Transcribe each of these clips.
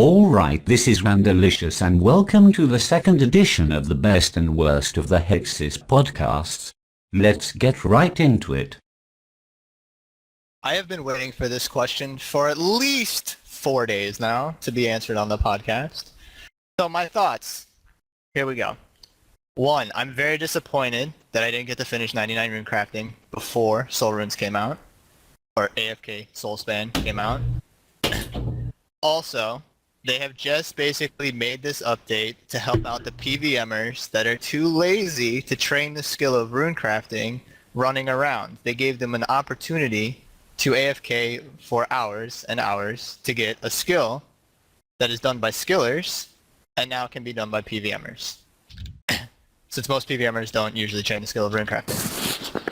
Alright, this is Randalicious and welcome to the second edition of the best and worst of the Hexis podcasts. Let's get right into it. I have been waiting for this question for at least 4 days now to be answered on the podcast. So my thoughts. Here we go. 1, I'm very disappointed that I didn't get to finish 99 rune crafting before Soul Runes came out. Or AFK Soulspan came out. Also, they have just basically made this update to help out the PVMers that are too lazy to train the skill of rune crafting running around. They gave them an opportunity to AFK for hours and hours to get a skill that is done by skillers and now can be done by PVMers. Since most PVMers don't usually train the skill of rune crafting.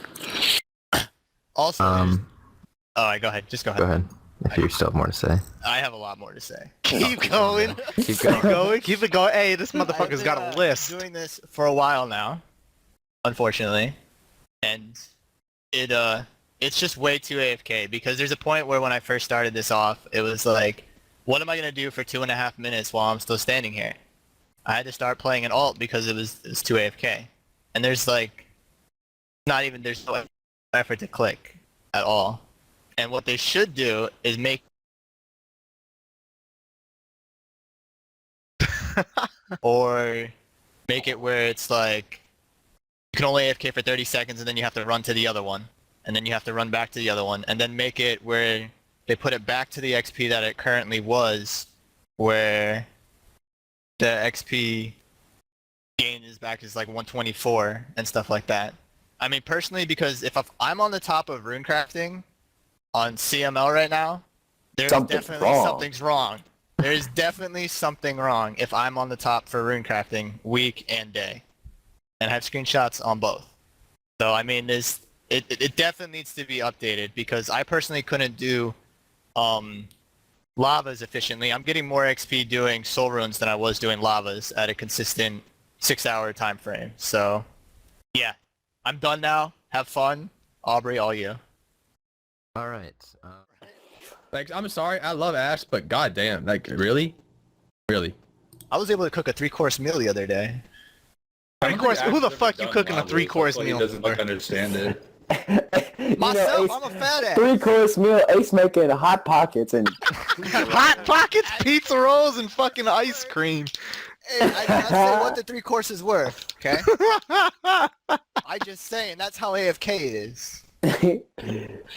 Also, alright, go ahead. Just go ahead. Go ahead. If you still have more to say. I have a lot more to say. Keep going. Keep going. Keep going. Keep it going. Hey, this motherfucker's got a list. Doing this for a while now, unfortunately, and it's just way too AFK because there's a point where when I first started this off, it was like, what am I gonna do for 2.5 minutes while I'm still standing here? I had to start playing an alt because it was too AFK, and there's like, there's no effort to click at all. And what they should do is make or make it where it's like you can only AFK for 30 seconds and then you have to run to the other one and then you have to run back to the other one and then make it where they put it back to the XP that it currently was, where the XP gain is back is like 124 and stuff like that. I mean, personally, because if I'm on the top of rune crafting on CML right now, there's definitely something's wrong. There's definitely something wrong if I'm on the top for rune crafting week and day, and I have screenshots on both. So I mean, it definitely needs to be updated because I personally couldn't do lavas efficiently. I'm getting more XP doing soul runes than I was doing lavas at a consistent 6-hour time frame. So yeah, I'm done now. Have fun, Aubrey. All you. All right. Like, I'm sorry, I love Ash, but goddamn, like, really? Really? I was able to cook a 3-course meal the other day. 3-course? Who the fuck you cooking a 3-course meal? He doesn't understand it. Myself, I'm a fat ass. 3-course meal, Ace making hot pockets and Hot Pockets, pizza rolls, and fucking ice cream. Hey, I did not say what the 3 courses were, okay? I just saying, that's how AFK it is.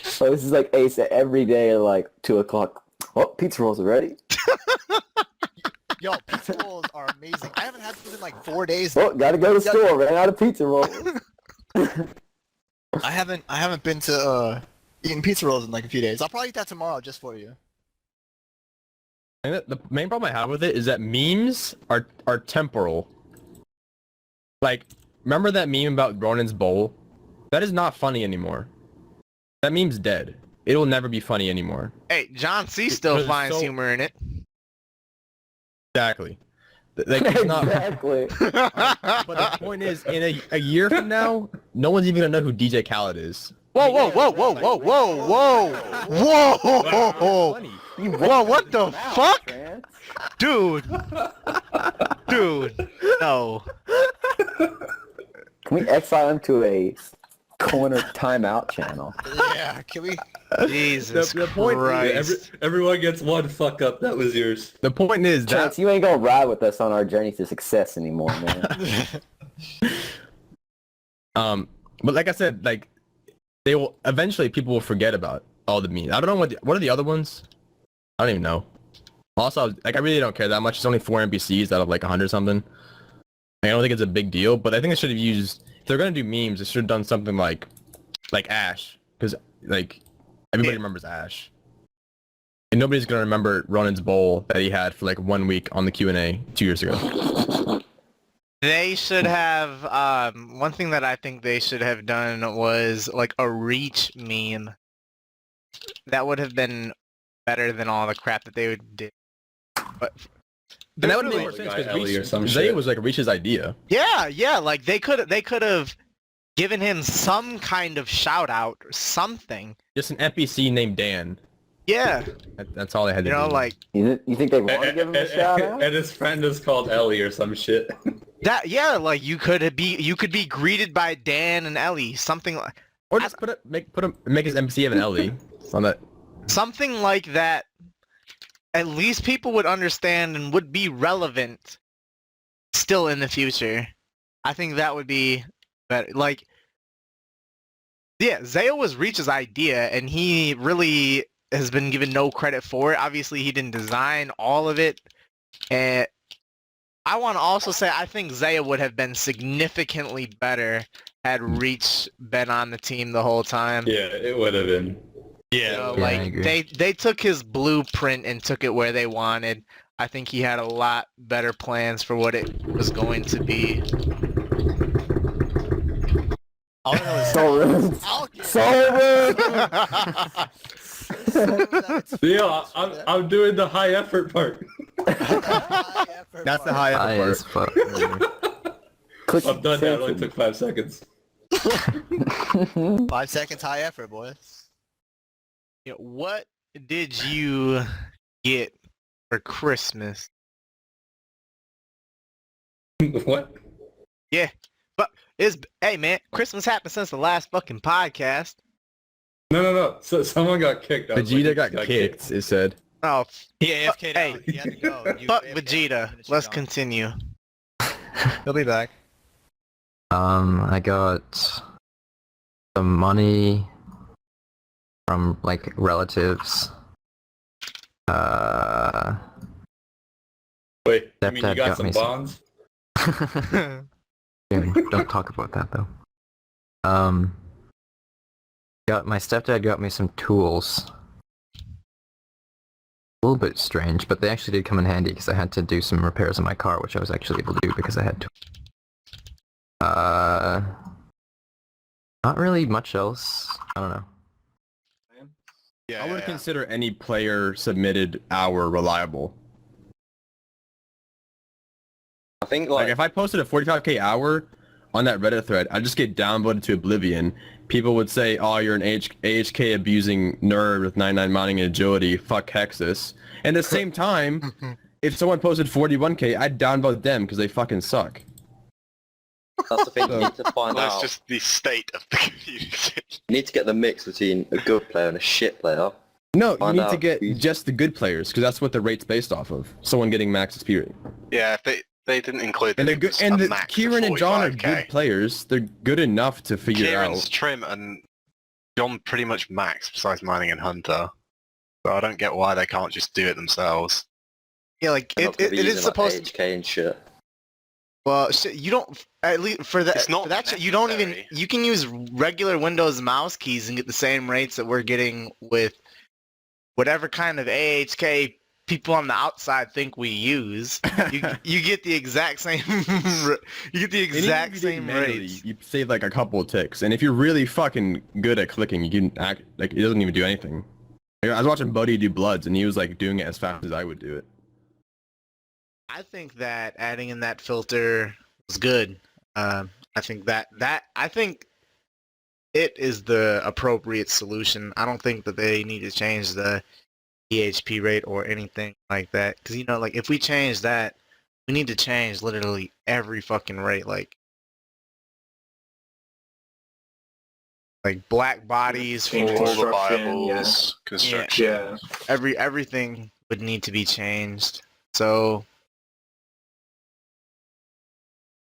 so this is like Ace every day at like 2 o'clock. Oh, pizza rolls are ready. Yo, pizza rolls are amazing. I haven't had those in like 4 days. Oh, gotta go to the store. Ran out of pizza rolls. I haven't been to eating pizza rolls in like a few days. I'll probably eat that tomorrow just for you. And the main problem I have with it is that memes are temporal. Like, remember that meme about Ronin's bowl? That is not funny anymore. That meme's dead. It will never be funny anymore. Hey, John C. still finds humor in it. Exactly. Like, it's not... Exactly. But the point is, in a year from now, no one's even gonna know who DJ Khaled is. Whoa, whoa, whoa, whoa, whoa, whoa, whoa, whoa! Whoa, what the fuck? Dude. Dude. No. Can we exile him to a corner timeout channel? Yeah, can we? Jesus The point Christ. Everyone gets one fuck up. That was yours. The point is Chance, that... you ain't gonna ride with us on our journey to success anymore, man. But like I said, like, they will... Eventually, people will forget about all the memes. I don't know what are the other ones? I don't even know. Also, I really don't care that much. It's only 4 NPCs out of like 100 something. I don't think it's a big deal, but I think they should have used... If they're gonna do memes, they should have done something like Ash, because like everybody remembers Ash, and nobody's gonna remember Ronin's bowl that he had for like 1 week on the Q&A 2 years ago. They should have, one thing that I think they should have done was like a reach meme. That would have been better than all the crap that they would do. But And that would really- make more sense Ellie or because some Zay shit. was like Reach's idea. Yeah, like they could have given him some kind of shout out or something. Just an NPC named Dan. Yeah, That's all they had to you know, do. like You think they want to give him a shout out? And his friend is called Ellie or some shit. that. Yeah, like you could be greeted by Dan and Ellie, something like Or just make his NPC have an Ellie. On that. something like that. At least people would understand and would be relevant still in the future. I think that would be better. Like, yeah, Zayo was Reach's idea, and he really has been given no credit for it. Obviously, he didn't design all of it. And I want to also say I think Zayo would have been significantly better had Reach been on the team the whole time. Yeah, it would have been. Yeah. Yeah, I Like agree. they took his blueprint and took it where they wanted. I think he had a lot better plans for what it was going to be. All I know is So rude. I'll get So rude. Yeah, I'm doing the high effort part. That's the high High effort as part. fuck. Click I'm done now. It only send. took 5 seconds. 5 seconds high effort, boy. Yeah, what did you get for Christmas? What? Hey man, Christmas happened since the last fucking podcast. No. So someone got kicked. I was Vegeta like, got kicked. It said. Oh, He AFK'd Hey. out. He had to go. You fuck AFK'd, Vegeta. finished Let's it on. continue. He'll be back. I got some money from like relatives. Wait, you mean you Stepdad got got some me some- bonds? Don't talk about that though. Got my stepdad got me some tools. A little bit strange, but they actually did come in handy because I had to do some repairs on my car, which I was actually able to do because I had to. Not really much else. I don't know. Yeah. I would consider any player submitted hour reliable. I think Like like if I posted a 45k hour on that Reddit thread, I'd just get downvoted to oblivion. People would say, "Oh, you're an AHK abusing nerd with 99 mining and agility. Fuck Hexis." And at the same time, if someone posted 41k, I'd downvote them because they fucking suck. that's the thing you need to find That's out. just the state of the community. You need to get the mix between a good player and a shit player. No, you Find need to out get who's- just the good players because that's what the rate's based off of. Someone getting max XP rate. Yeah, if they didn't include And they're good. a And max of Kieran and John are 45k. good players. They're good enough to figure Kieran's out. trim and John pretty much max besides mining and hunter. So I don't get why they can't just do it themselves. Yeah, like They're not it gonna be is using, like, supposed to. AHK and shit. Well, shit, you don't. At least for that. It's not For that shit, you don't even. necessary. You can use regular Windows mouse keys and get the same rates that we're getting with whatever kind of AHK people on the outside think we use. You get the exact same. You get the And even if exact you did same manually, rates. You save like a couple of ticks, and if you're really fucking good at clicking, you can act like it doesn't even do anything. Like, I was watching Buddy do Bloods, and he was like doing it as fast as I would do it. I think that adding in that filter was good. I think I think it is the appropriate solution. I don't think that they need to change the EHP rate or anything like that. Because you know, like if we change that, we need to change literally every fucking rate. Like black bodies for Change All the Construction, viables, construction. Yeah. everything would need to be changed. So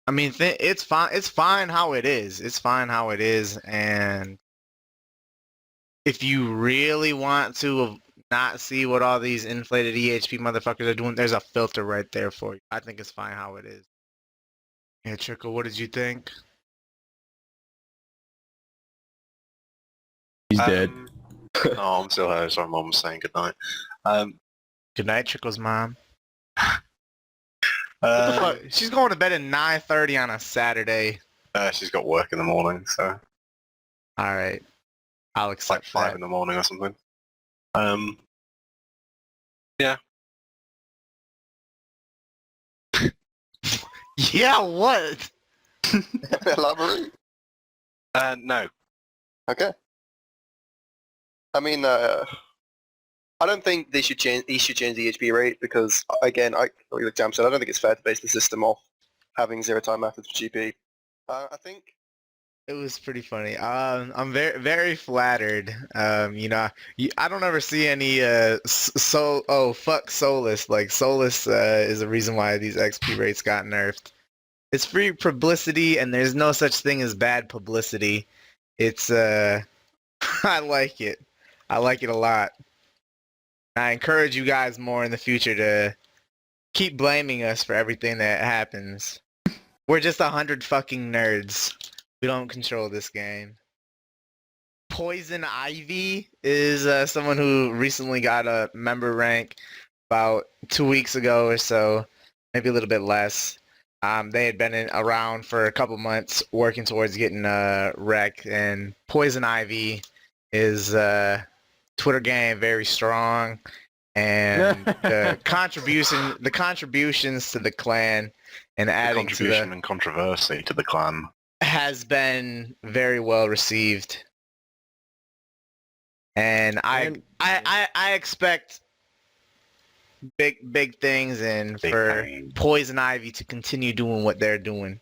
I mean, it's fine. It's fine how it is. It's fine how it is. And if you really want to not see what all these inflated EHP motherfuckers are doing, there's a filter right there for you. I think it's fine how it is. Yeah, Trickle, what did you think? He's dead. Oh, I'm still here, so my mum's saying goodnight. Good night, Trickle's mom. What the fuck? She's going to bed at 9:30 on a Saturday. She's got work in the morning, so All right, I'll it's like accept 5 that. in the morning or something. Yeah, what? Elaborate. No. Okay. I mean, I don't think they should change. He should change the HP rate because, again, like Jam said, I don't think it's fair to base the system off having zero time methods for GP. I think It was pretty funny. I'm very, very flattered. I don't ever see any fuck Solus. Like Solus is the reason why these XP rates got nerfed. It's free publicity, and there's no such thing as bad publicity. It's I like it. I like it a lot. I encourage you guys more in the future to keep blaming us for everything that happens. We're just 100 fucking nerds. We don't control this game. Poison Ivy is someone who recently got a member rank about 2 weeks ago or so, maybe a little bit less. They had been around for a couple months working towards getting wrecked, and Poison Ivy is Twitter game very strong, and the contributions to the clan and adding to the and controversy to the clan has been very well received, and I expect big things and Big for pain. Poison Ivy to continue doing what they're doing.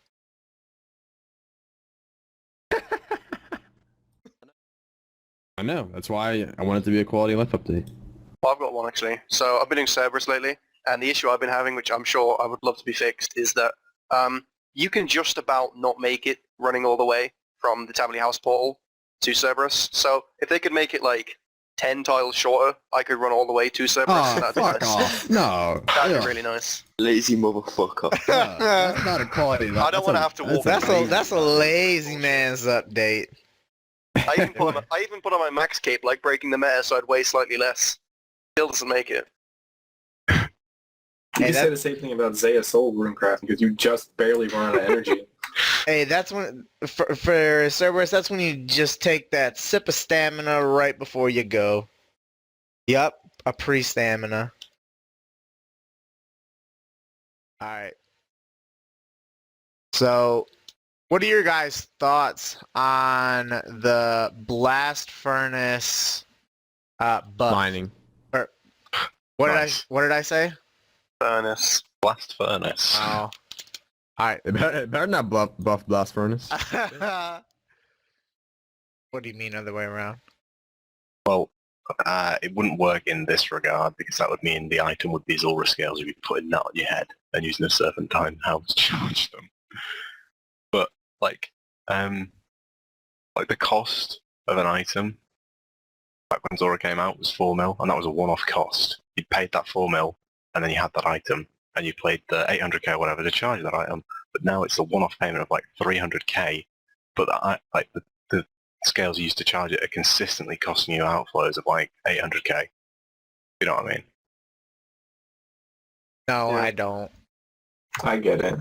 I know. That's why I want it to be a quality life update. I've got one actually. So I've been doing Cerberus lately, and the issue I've been having, which I'm sure I would love to be fixed, is that you can just about not make it running all the way from the Tammany House portal to Cerberus. So if they could make it like 10 tiles shorter, I could run all the way to Cerberus. Oh, That'd be fuck nice. off. No. That'd be really nice. Lazy motherfucker. No, that's not a quality. I don't want to have to walk. That's a lazy man's update. I even put on my max cape, like breaking the meta, so I'd weigh slightly less. Still doesn't make it. You say the same thing about Zaya Soul Runecraft because you just barely run out of energy. Hey, that's when for Cerberus, that's when you just take that sip of stamina right before you go. Yup, a pre-stamina. Alright. So, what are your guys' thoughts on the Blast Furnace buff? Mining. What Nice. did I say? Furnace. Blast Furnace. Oh. Alright. It better not buff Blast Furnace. What do you mean other way around? Well, it wouldn't work in this regard because that would mean the item would be Zora scales if you putting that on your head and using a serpentine helm to charge them. But like the cost of an item back when Zora came out was 4 mil, and that was a one-off cost. You paid that 4 mil, and then you had that item, and you played the 800k or whatever to charge that item. But now it's a one-off payment of like 300k, but the scales you used to charge it are consistently costing you outflows of like 800k. You know what I mean? No, Yeah. I don't. I get it.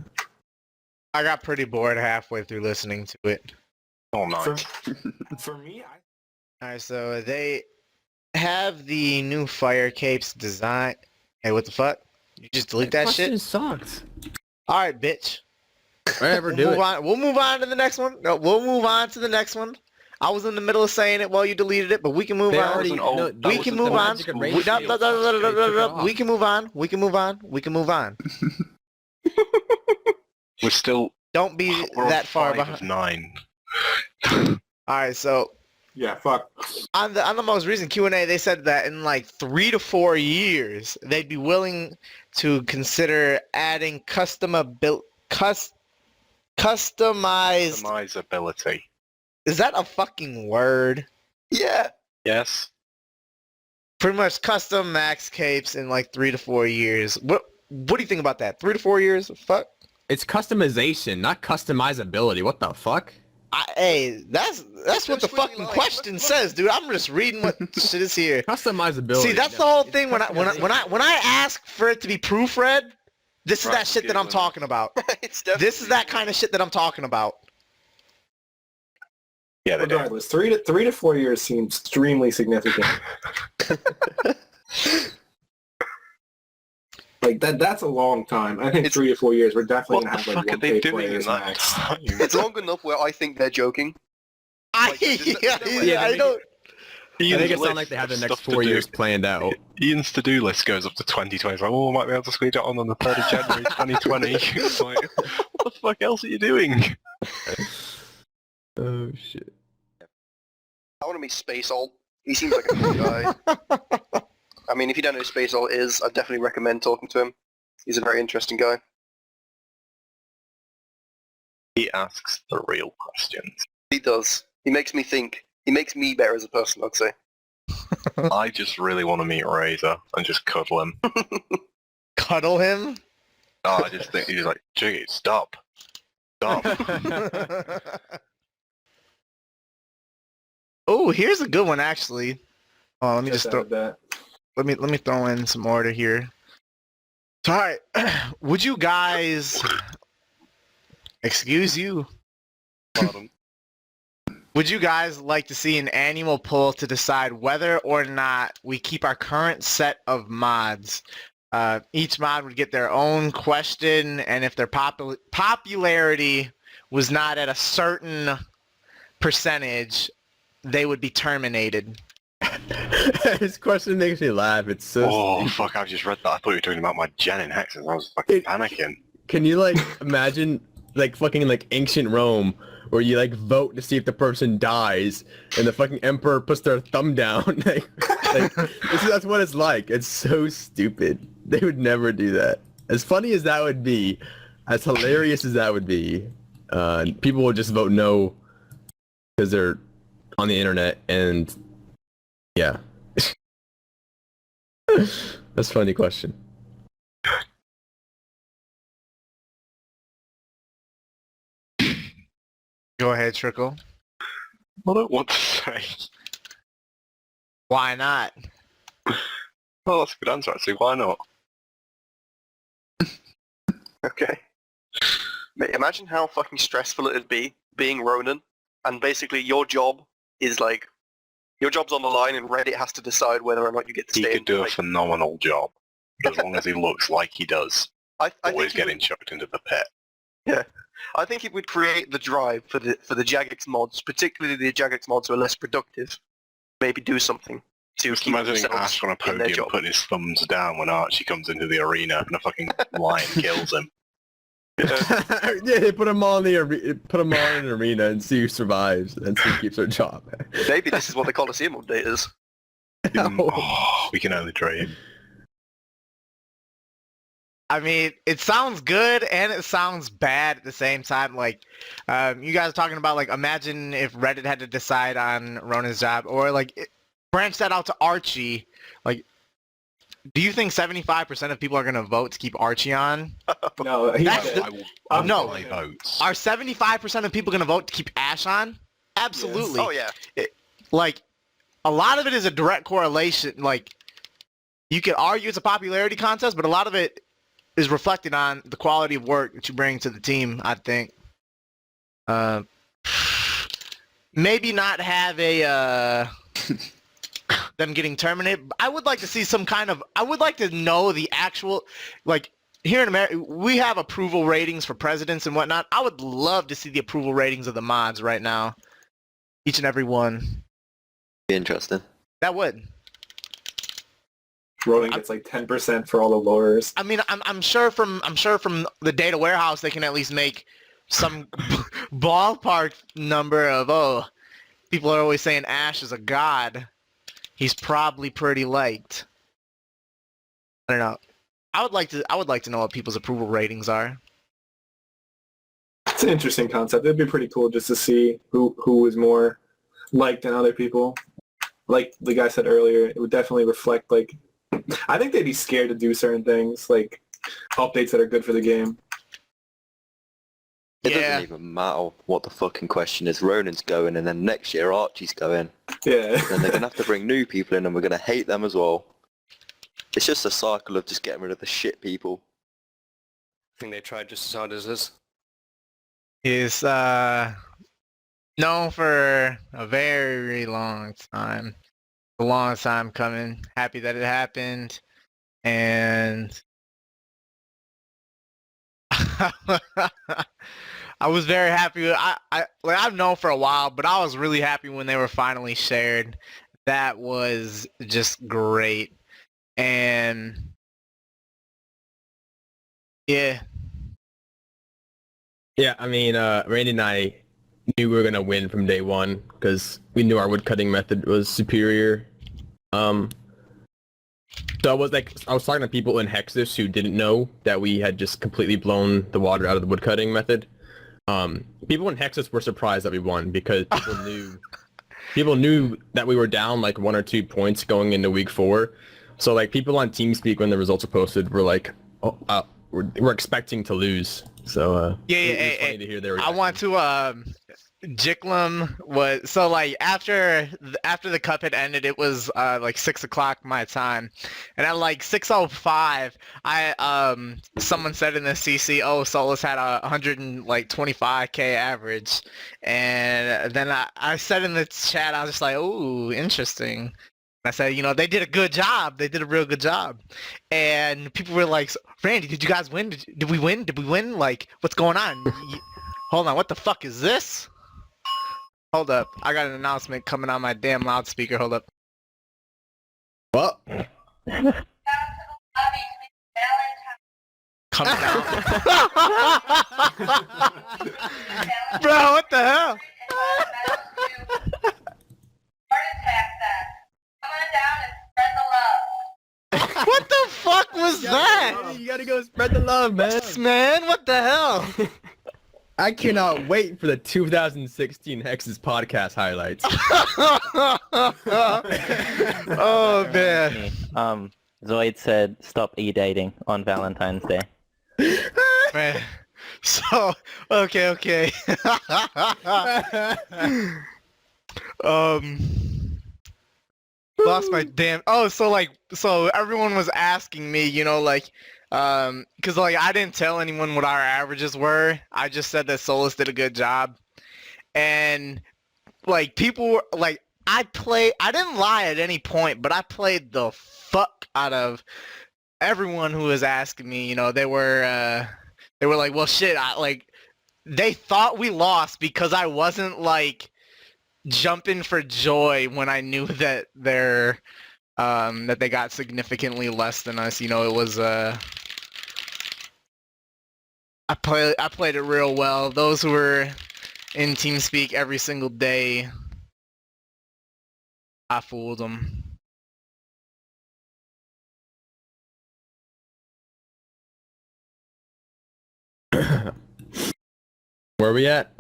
I got pretty bored halfway through listening to it. Oh, nice. For me, Alright, so they have the new fire capes design. Hey, what the fuck? You just delete that shit? Sucks. Alright, bitch. Whatever, do it. We'll move on to the next one. No, we'll move on to the next one. I was in the middle of saying it while you deleted it, but we can move They on. already- no, that We was can the move on. magic of We race can shields. They took it off. move on. We can move on. We can move on. We're still Don't be we're that on far 5 of behind. 9. Alright, so yeah, fuck. on the most recent Q&A, they said that in like 3 to 4 years, they'd be willing to consider adding customized. Customizability. Is that a fucking word? Yeah. Yes. Pretty much custom max capes in like 3 to 4 years. What do you think about that? 3 to 4 years? Fuck. It's customization, not customizability. What the fuck? Hey, that's what the fucking question says, dude. I'm just reading what shit is here. Customizability. See, that's the whole thing. When I ask for it to be proofread, this is Right, that shit that I'm Googling. talking about. It's definitely This is that kind of shit that I'm talking about. Yeah, they do. Regardless, 3 to 4 years seems extremely significant. Like that's a long time. I think It's- 3 to 4 years. We're definitely What gonna the have like fuck are 1K they doing in players that max. time? It's long enough where I think they're joking. Like, there's no way. I don't. I think it sounds like they have the next 4 years planned out. Ian's to-do list goes up to 2020. It's like, oh, I might be able to squeeze it on the 3rd of January 2020. It's like, what the fuck else are you doing? Oh shit. I want to meet Space Alt. He seems like a cool guy. I mean, if you don't know who Space Alt is, I definitely recommend talking to him. He's a very interesting guy. He asks the real questions. He does. He makes me think. He makes me better as a person, I'd say. I just really want to meet Razor and just cuddle him. Cuddle him? Oh, I just think he's like, Jiggy, stop. Stop. Oh, here's a good one actually. Oh, let me Just just throw. that. Let me throw in some order here. So, all right, would you guys? Excuse you. Pardon. Would you guys like to see an annual poll to decide whether or not we keep our current set of mods? Each mod would get their own question, and if their popularity was not at a certain percentage, they would be terminated. This question makes me laugh. It's so Oh, stupid. fuck, I've just read that. I thought you were talking about my gen in Hexis. I was fucking panicking. Can you like imagine like fucking like ancient Rome where you like vote to see if the person dies and the fucking emperor puts their thumb down? That's what it's like. It's so stupid. They would never do that. As funny as that would be, as hilarious as that would be, people will just vote no because they're on the internet and yeah. That's a funny question. Go ahead, Trickle. I don't want to say. Why not? Well, that's a good answer, actually. Why not? Okay. Mate, imagine how fucking stressful it'd be being Ronan, and basically your job is like, your job's on the line and Reddit has to decide whether or not you get to He stay could do a like, phenomenal job. As long as he looks like he does. I Always think he getting chucked into the pit. Yeah, I think it would create the drive for the Jagex mods, particularly the Jagex mods who are less productive. Maybe do something to Just keep imagining themselves Ash on a in their podium job. putting his thumbs down when Archie comes into the arena and a fucking lion kills him. Yeah, they put them all in in an arena and see who survives and see who keeps their job. Maybe this is what the Coliseum update is. Oh, we can only dream. I mean, it sounds good and it sounds bad at the same time. Like, you guys are talking about, like, imagine if Reddit had to decide on Ronan's job, or like branch that out to Archie. Like, do you think 75% of people are gonna vote to keep Archie on? No, he's That's dead. No. My votes. Are 75% of people gonna vote to keep Ash on? Absolutely. Oh yeah. Like, a lot of it is a direct correlation. Like, you could argue it's a popularity contest, but a lot of it is reflected on the quality of work that you bring to the team, I think. Maybe not have a them getting terminated. I would like to see some kind of, I would like to know the actual, like, here in America, we have approval ratings for presidents and whatnot. I would love to see the approval ratings of the mods right now. Each and every one. Be interesting. That would. Ronan gets like 10% for all the lures. I mean, I'm sure from the data warehouse they can at least make some ballpark number of, oh, people are always saying Ash is a god. He's probably pretty liked. I don't know. I would like to know what people's approval ratings are. It's an interesting concept. It'd be pretty cool just to see who is more liked than other people. Like the guy said earlier, it would definitely reflect, like, I think they'd be scared to do certain things, like updates that are good for the game. It Yeah. doesn't even matter what the fucking question is. Ronan's going, and then next year Archie's going. Yeah. And they're going to have to bring new people in, and we're going to hate them as well. It's just a cycle of just getting rid of the shit people. I think they tried just as hard as us. Is known for a very long time. A long time coming. Happy that it happened. And I was very happy. I've known for a while, but I was really happy when they were finally shared. That was just great. And yeah. Yeah, I mean, Randy and I knew we were gonna win from day one because we knew our woodcutting method was superior. So I was talking to people in Hexis who didn't know that we had just completely blown the water out of the woodcutting method. People in Hexis were surprised that we won because people knew that we were down like 1 or 2 points going into week 4. So like people on TeamSpeak when the results were posted were like, we're expecting to lose. So it was funny to hear their reaction. I want to Jicklum was so like after the cup had ended, it was like 6 o'clock my time, and at like 6:05, someone said in the CC, oh, Solus had a 125k average, and then I said in the chat, I was just like, ooh, interesting. I said, they did a good job. They did a real good job. And people were like, Randy, did you guys win? Did we win? Did we win? Like, what's going on? Hold on, what the fuck is this? Hold up. I got an announcement coming on my damn loudspeaker. Hold up. Well. Come down. Bro, what the hell? What the fuck was that? You gotta go spread the love, man. Man, what the hell? I cannot wait for the 2016 Hexis podcast highlights. Oh, man. Zoid said stop e-dating on Valentine's Day. Man. So, okay. Lost my damn... Oh, so everyone was asking me, because I didn't tell anyone what our averages were. I just said that Solus did a good job. And, people were, I didn't lie at any point, but I played the fuck out of everyone who was asking me. They were like, well, shit, they thought we lost because I wasn't, jumping for joy when I knew that that they got significantly less than us. It was I played it real well. Those who were in TeamSpeak every single day, I fooled them. Where are we at?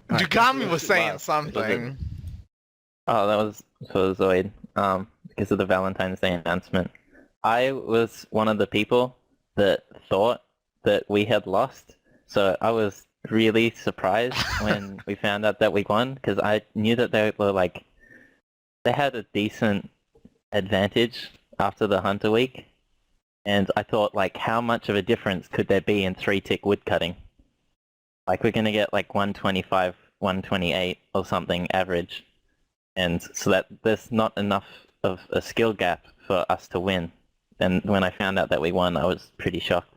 Dugami was saying something. Oh, that was for Zoid, because of the Valentine's Day announcement. I was one of the people that thought that we had lost, so I was really surprised when we found out that we won, because I knew that they were they had a decent advantage after the Hunter Week, and I thought, how much of a difference could there be in 3-tick woodcutting? We're going to get 125, 128 or something average. And so that there's not enough of a skill gap for us to win. And when I found out that we won, I was pretty shocked.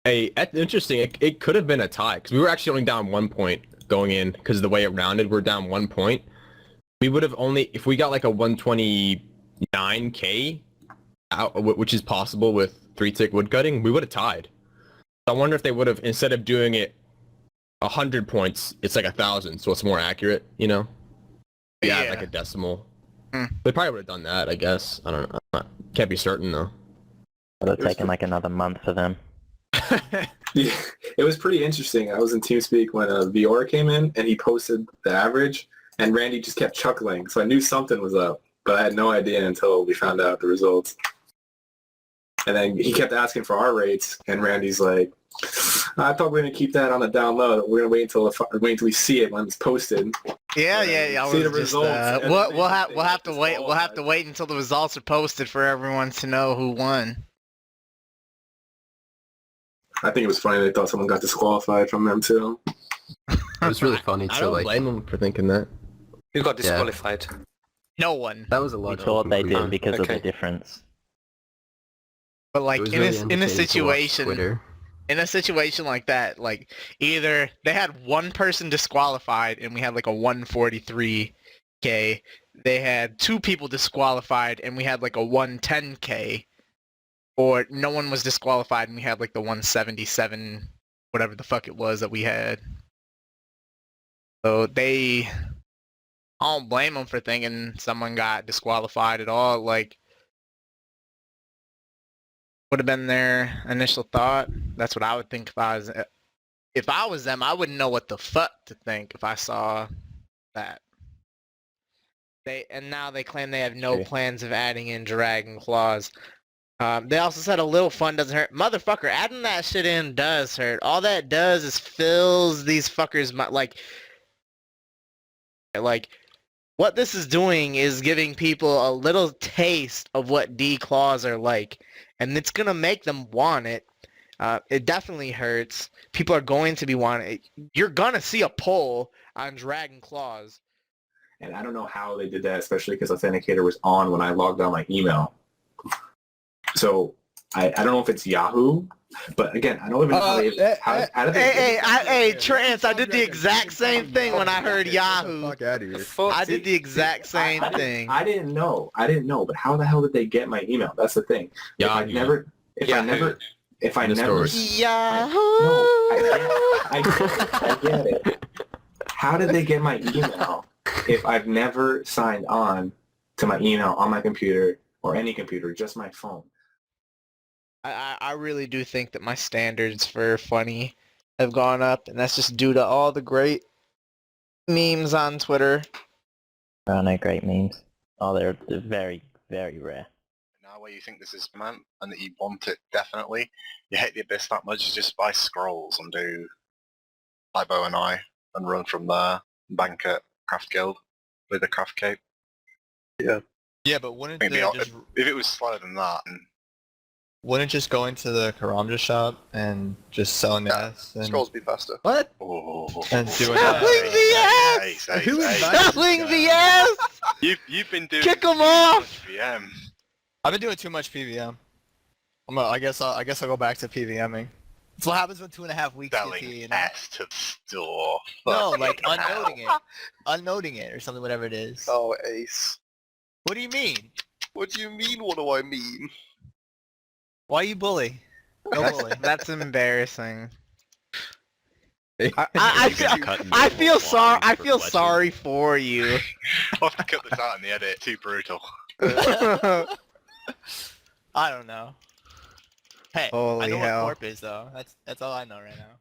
Hey, that's interesting. It could have been a tie, because we were actually only down 1 point going in, because of the way it rounded, we're down 1 point. We would have only, if we got a 129k, out, which is possible with 3-tick woodcutting, we would have tied. So I wonder if they would have, instead of doing it 100 points, it's 1,000, so it's more accurate, Yeah, a decimal. They probably would have done that, I guess. I don't know. Can't be certain, though. Would have taken another month for them. Yeah, it was pretty interesting. I was in TeamSpeak when Viora came in, and he posted the average, and Randy just kept chuckling, so I knew something was up, but I had no idea until we found out the results. And then he kept asking for our rates, and Randy's like, I thought we were going to keep that on the down low. We're going to wait until we see it when it's posted. Yeah. See the results. We'll have to wait. We'll have to wait until the results are posted for everyone to know who won. I think it was funny they thought someone got disqualified from them too. It was really funny. I don't blame them for thinking that. Who got disqualified? No one. That was a lot. We thought they did because of the difference. But in a situation like that, either they had one person disqualified and we had a 143k, they had 2 people disqualified and we had like a 110k, or no one was disqualified and we had like the 177, whatever the fuck it was that we had. So I don't blame them for thinking someone got disqualified at all. Like, would have been their initial thought. That's what I would think if I was them. I wouldn't know what the fuck to think if I saw that. Now they claim they have no plans of adding in Dragon Claws. They also said a little fun doesn't hurt. Motherfucker, adding that shit in does hurt. All that does is fills these fuckers like what this is doing is giving people a little taste of what D-Claws are like, and it's gonna make them want it. It definitely hurts. People are going to be wanting it. You're gonna see a poll on Dragon Claws. And I don't know how they did that, especially because Authenticator was on when I logged on my email. So I don't know if it's Yahoo, but again, I don't even know how did they Hey, Trance, I did the exact same thing when I heard Yahoo. Fuck out of here. I did the exact same thing. I didn't know, but how the hell did they get my email? That's the thing. If I never, Yahoo. I get it. How did they get my email if I've never signed on to my email on my computer or any computer, just my phone? I really do think that my standards for funny have gone up, and that's just due to all the great memes on Twitter. There are no great memes. Oh, they're very, very rare. Now where you think this is meant and that you want it definitely, you hate the Abyss that much, you just buy scrolls and do Ibo and I and run from there, bank at Craft Guild with the Craft Cape. Yeah. Yeah, but wouldn't Maybe they just... if it was slower than that, and Wouldn't just going to the Karamja shop and just selling the S? And... Scrolls be faster. What? And doing Selling the S! Selling the S! You've been doing Kick 'em off! PVM. I've been doing too much PVM. I guess I'll go back to PVMing. That's what happens when 2.5 weeks Selling get to you, know? S to the store. No, like Fucking unloading hell. it. Unloading it or something, whatever it is. Oh, Ace. What do you mean? What do you mean, what do I mean? Why you bully? No bully. That's embarrassing. I feel sorry for you. I'll have to cut this out in the edit, too brutal. I don't know. Hey, Holy I know hell. what Corp is though. That's all I know right now.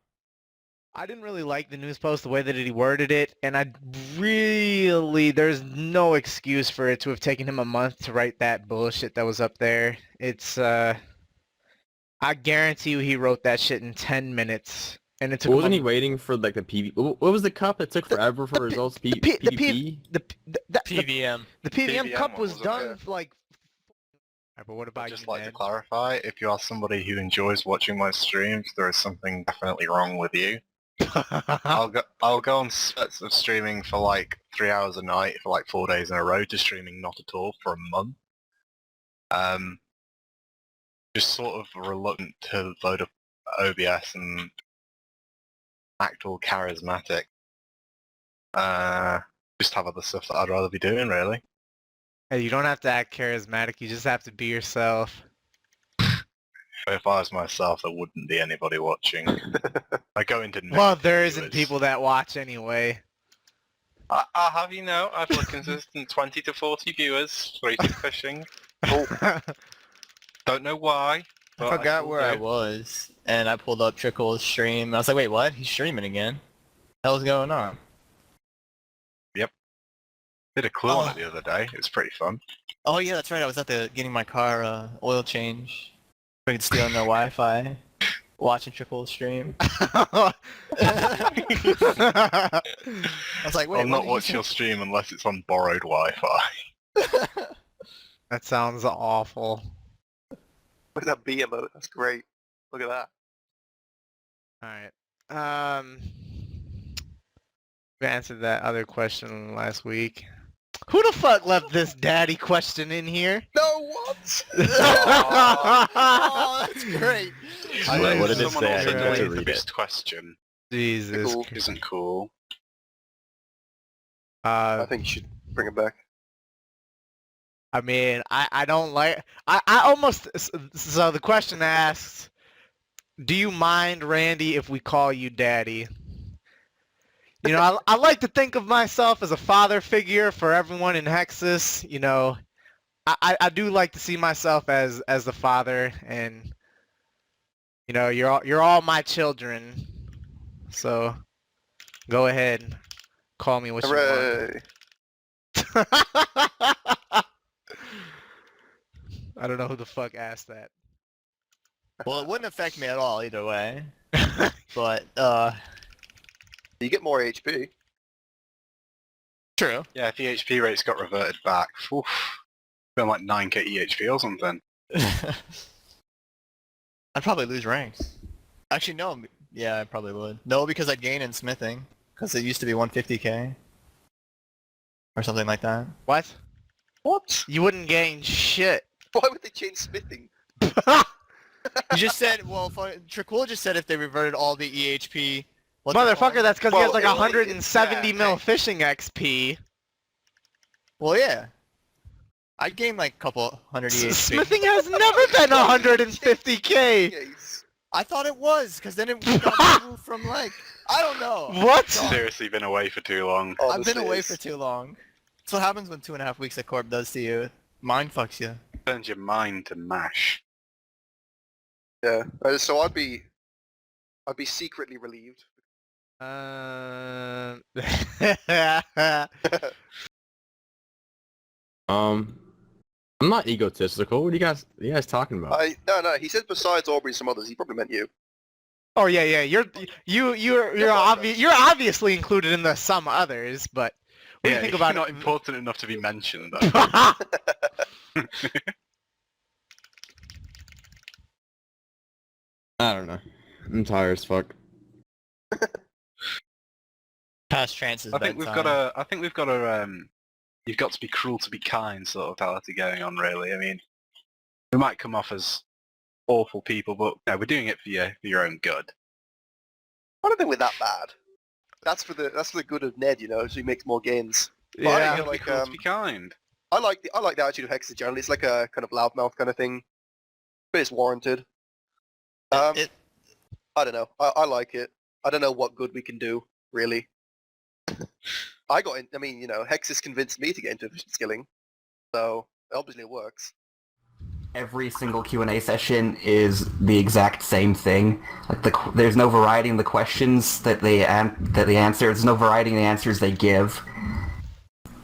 I didn't really like the news post, the way that he worded it, and there's no excuse for it to have taken him a month to write that bullshit that was up there. It's, I guarantee you he wrote that shit in 10 minutes, and it took Wasn't he waiting for like the PV? What was the cup that took forever for results? PvP? PVM. The PVM cup one was was done okay. for like... But what about I'd you, just like to Ned? clarify, if you are somebody who enjoys watching my streams, there is something definitely wrong with you. I'll go on sets of streaming for like 3 hours a night for like 4 days in a row to streaming not at all for a month. Just sort of reluctant to load up OBS and act all charismatic. Just have other stuff that I'd rather be doing, really. Hey, you don't have to act charismatic, you just have to be yourself. If I was myself, there wouldn't be anybody watching. I go into Well, there isn't viewers. people that watch anyway. I have you know, I've got consistent 20 to 40 viewers, rated fishing. Don't know why. I but forgot still where I do. was, and I pulled up Trickle's stream. I was like, wait, what? He's streaming again? What the hell's going on? Did a clue on it the other day. It was pretty fun. Oh yeah, that's right. I was at getting my car oil change. I could steal no Wi-Fi. Watching Trickle stream. I was like, wait, I'll not watch your stream unless it's on borrowed Wi-Fi. That sounds awful. Look at that B emote. That's great. Look at that. Alright. We answered that other question last week. Who the fuck left this daddy question in here? No, what? Oh, that's great. What did it someone say? also I got to deleted read the it. best question. Jesus. Cool. Isn't cool. I think you should bring it back. I mean, I don't like... I almost... So the question asks, do you mind, Randy, if we call you Daddy? You know, I like to think of myself as a father figure for everyone in Hexis. You know, I do like to see myself as the father, and you know, you're all my children. So go ahead, call me what you want. I don't know who the fuck asked that. Well, it wouldn't affect me at all either way. But You get more HP. true. Yeah, if the HP rates got reverted back, oof, been like 9k EHP or something. I'd probably lose ranks. Actually, no. Yeah, I probably would. No, because I'd gain in smithing. Because it used to be 150k. Or something like that. What? What? You wouldn't gain shit. Why would they change smithing? You just said, well, Tricool just said if they reverted all the EHP... Motherfucker, that's because he has like Well, 170 mil yeah. fishing XP. Well, yeah. I'd gain like a couple hundred EHP. Smithing has never been 150k. Yes. I thought it was, because then it got moved from like... I don't know. What? Seriously, been away for too long. I've been Honestly, away it's- for too long. That's what happens when 2.5 weeks of Corp does to you. Mind fucks you. Turns your mind to mash. Yeah. So I'd be secretly relieved. I'm not egotistical. What are you guys talking about? No. He said besides Aubrey and some others. He probably meant you. Oh yeah, you're obviously included in the some others, but what do you think about not it? important enough to be mentioned. Though. I don't know. I'm tired as fuck. Past chances. I think we've got a. You've got to be cruel to be kind sort of mentality going on. Really, I mean, we might come off as awful people, but no, we're doing it for your own good. I don't think we're that bad. That's for the good of Ned, you know, so he makes more gains. But Yeah. I You think, gotta be cruel to be kind. I like the attitude of Hexis generally. It's like a kind of loudmouth kind of thing, but it's warranted. I don't know. I like it. I don't know what good we can do, really. I mean, you know, Hexis convinced me to get into efficient skilling, so obviously it works. Every single Q&A session is the exact same thing. Like there's no variety in the questions that they answer. There's no variety in the answers they give.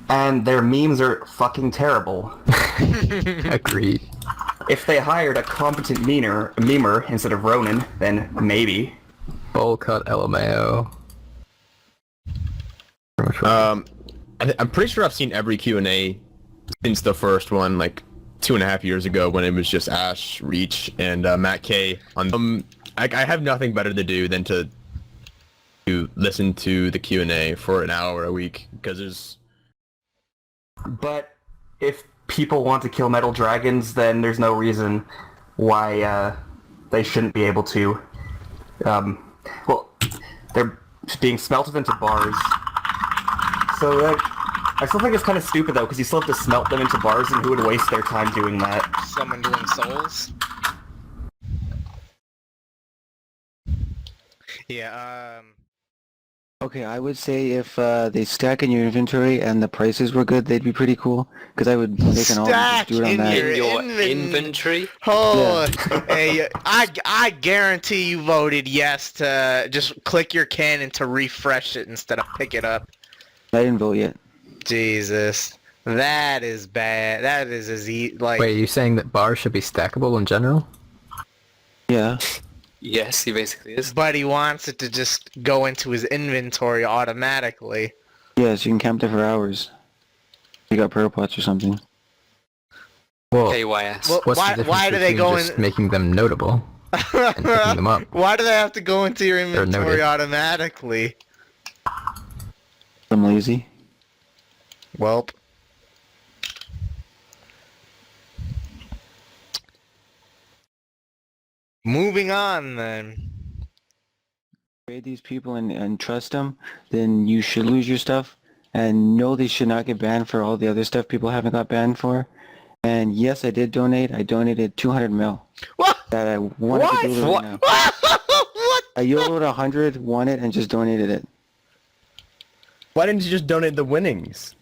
And their memes are fucking terrible. Agreed. If they hired a competent memer instead of Ronan, then maybe. Bowl cut LMAO. I'm pretty sure I've seen every Q&A since the first one, like 2.5 years ago when it was just Ash, Reach, and Matt K. On I have nothing better to do than to listen to the Q&A for an hour a week because there's. But if people want to kill metal dragons, then there's no reason why they shouldn't be able to. Well, they're being smelted into bars. So I still think it's kind of stupid though, because you still have to smelt them into bars, and who would waste their time doing that? Someone doing souls? Yeah, Okay, I would say if they stack in your inventory and the prices were good, they'd be pretty cool. Because I would make an alt and just do it on that. In your inventory? Oh, hey, I guarantee you voted yes to just click your cannon to refresh it instead of pick it up. I didn't vote yet. Jesus, that is bad. That is as like. Wait, are you saying that bars should be stackable in general? Yeah. Yes, he basically is. But he wants it to just go into his inventory automatically. Yes, you can camp there for hours. You got pearl pots or something. Well, KYS. Well, what's the difference why do they between go just in? making them notable and picking them up? Why do they have to go into your They're inventory noted. automatically? I'm lazy. Welp. Moving on then. Trade these people and trust them, then you should lose your stuff. And no, they should not get banned for all the other stuff people haven't got banned for. And yes, I did donate. I donated 200 mil. What? That I wanted to do it right now. What? I YOLO'd 100, won it, and just donated it. Why didn't you just donate the winnings?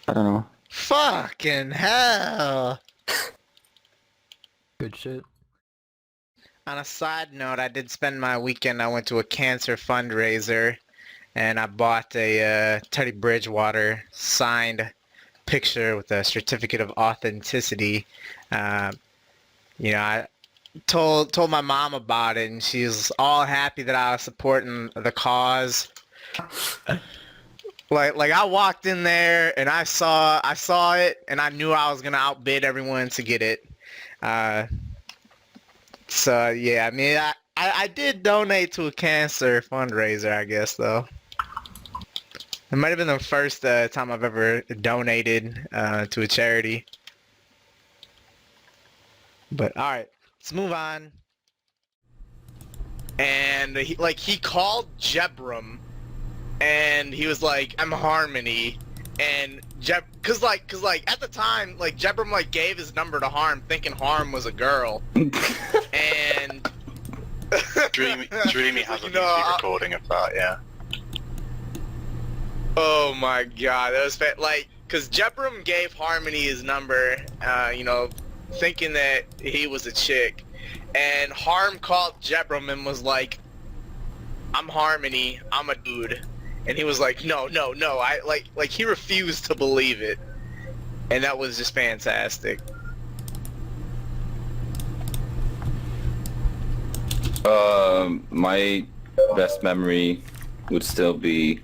I don't know. Fucking hell. Good shit. On a side note, I did spend my weekend. I went to a cancer fundraiser, and I bought a Teddy Bridgewater signed picture with a certificate of authenticity. You know, I told my mom about it, and she was all happy that I was supporting the cause. Like I walked in there and I saw it, and I knew I was gonna outbid everyone to get it. So yeah, I mean, I did donate to a cancer fundraiser, I guess, though. It might have been the first time I've ever donated to a charity. But all right, let's move on. And he called Jebram, and he was like, "I'm Harmony," and cause at the time, like, Jebram like gave his number to Harm, thinking Harm was a girl, and Dreamy has a music recording of that, yeah. Oh my god, that was like, cause Jebram gave Harmony his number, you know, thinking that he was a chick, and Harm called Jebram and was like, "I'm Harmony, I'm a dude," and he was like, no, I like he refused to believe it, and that was just fantastic. My best memory would still be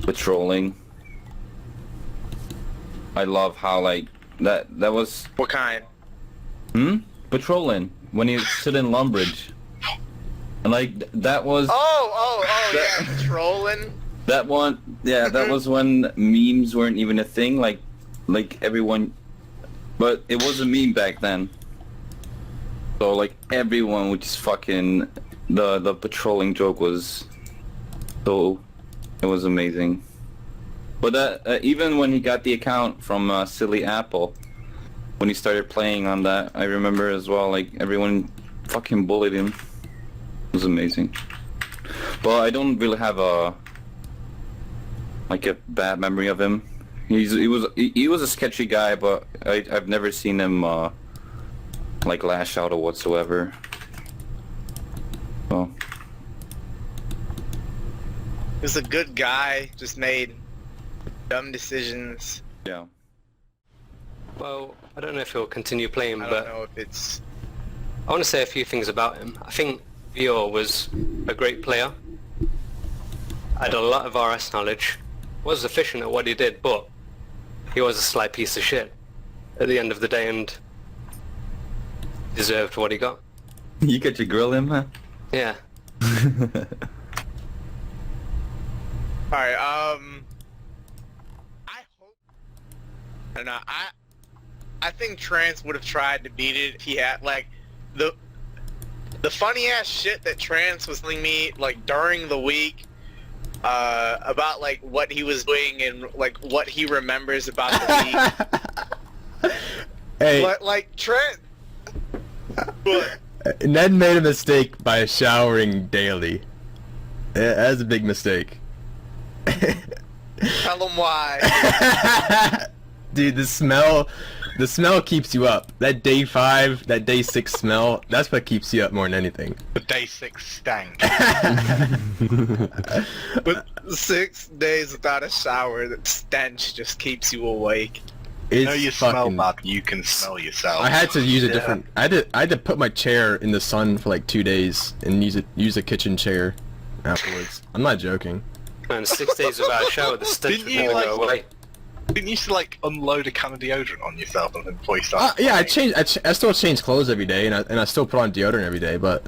patrolling. I love how, like, that was... What kind? Patrolling. When you sit in Lumbridge. And, like, that was... Yeah, patrolling. That one, yeah, that was when memes weren't even a thing, like everyone... But it was a meme back then. So, like, everyone would just fucking... The patrolling joke was... So... It was amazing. But that, even when he got the account from Silly Apple, when he started playing on that, I remember as well, like, everyone fucking bullied him. It was amazing. But I don't really have a bad memory of him. He was a sketchy guy, but I've never seen him like lash out or whatsoever. So. He was a good guy, just made dumb decisions. Yeah. Well, I don't know if he'll continue playing, I but don't know if it's... I want to say a few things about him. I think Vior was a great player. Had a lot of RS knowledge. Was efficient at what he did, but he was a sly piece of shit at the end of the day, and deserved what he got. You get to grill him, huh? Yeah. Alright, I hope... I don't know, I think Trance would have tried to beat it if he had, like, the funny ass shit that Trance was telling me, like, during the week, about, like, what he was doing and, like, what he remembers about the week. Hey. But, like, Trance... Ned made a mistake by showering daily. That's a big mistake. Tell him why. Dude, the smell keeps you up. That day 5, that day 6 smell, that's what keeps you up more than anything. The day 6 stank. But 6 days without a shower, the stench just keeps you awake. You know you smell bad, you can smell yourself. I had to use a different... I had to put my chair in the sun for like 2 days and use a kitchen chair afterwards. I'm not joking. Man, 6 days without a shower, the stench would never go away. Didn't you used to, like, unload a can of deodorant on yourself and then before you start? Yeah, I still change clothes every day, and I still put on deodorant every day. But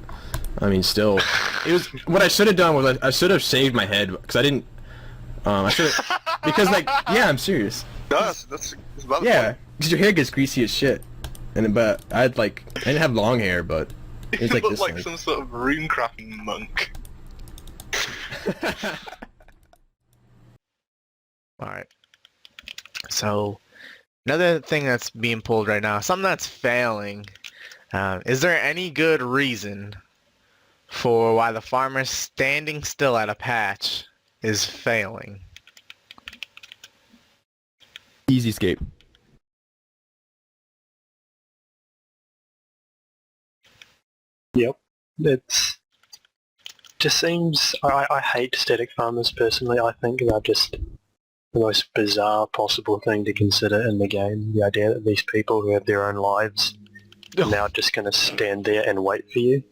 I mean, still, it was what I should have done was I should have shaved my head because I didn't. I should because, like, yeah, I'm serious. That's yeah, because your hair gets greasy as shit, but I didn't have long hair, but it was you like look this. like some sort of rune crafting monk. Alright. So another thing that's being pulled right now, something that's failing. Is there any good reason for why the farmer standing still at a patch is failing? Easy escape. Yep. It's just seems I hate static farmers personally. I think they're just the most bizarre possible thing to consider in the game. The idea that these people who have their own lives are now just going to stand there and wait for you.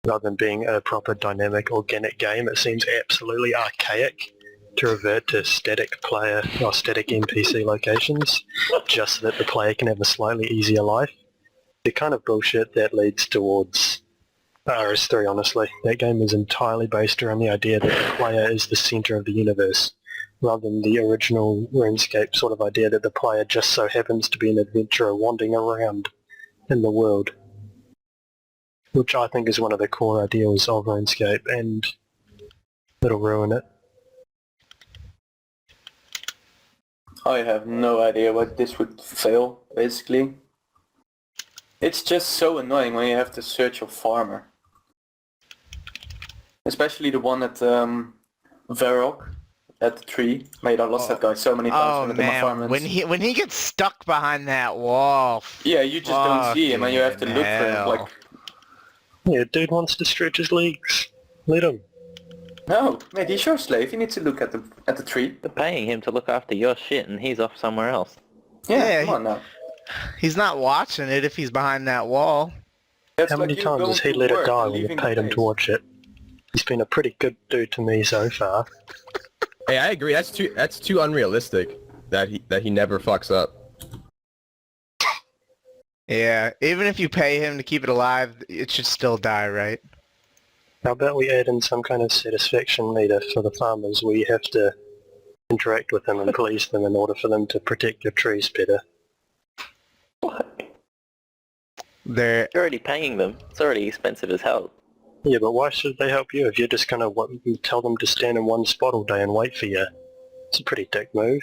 Rather than being a proper dynamic organic game, it seems absolutely archaic to revert to static player or static NPC locations just so that the player can have a slightly easier life. The kind of bullshit that leads towards RS3, honestly. That game is entirely based around the idea that the player is the center of the universe, rather than the original RuneScape sort of idea that the player just so happens to be an adventurer wandering around in the world. Which I think is one of the core ideals of RuneScape, and it'll ruin it. I have no idea what this would fail, basically. It's just so annoying when you have to search your farmer. Especially the one at Varrock, at the tree. Mate, I lost that guy so many times with my farmers. When he gets stuck behind that wall. Yeah, you just don't see him and you have to look for him, like... Yeah, dude wants to stretch his legs. Let him. No, mate, he's your slave. You need to look at the tree. You're paying him to look after your shit and he's off somewhere else. Yeah, come on now. He's not watching it if he's behind that wall. How many times has he let it die when you paid him to watch it? He's been a pretty good dude to me so far. Hey, I agree. That's too unrealistic. That he never fucks up. Yeah, even if you pay him to keep it alive, it should still die, right? How about we add in some kind of satisfaction meter for the farmers where you have to interact with them and please them in order for them to protect your trees better? You're already paying them. It's already expensive as hell. Yeah, but why should they help you if you're just gonna tell them to stand in one spot all day and wait for you? It's a pretty dick move.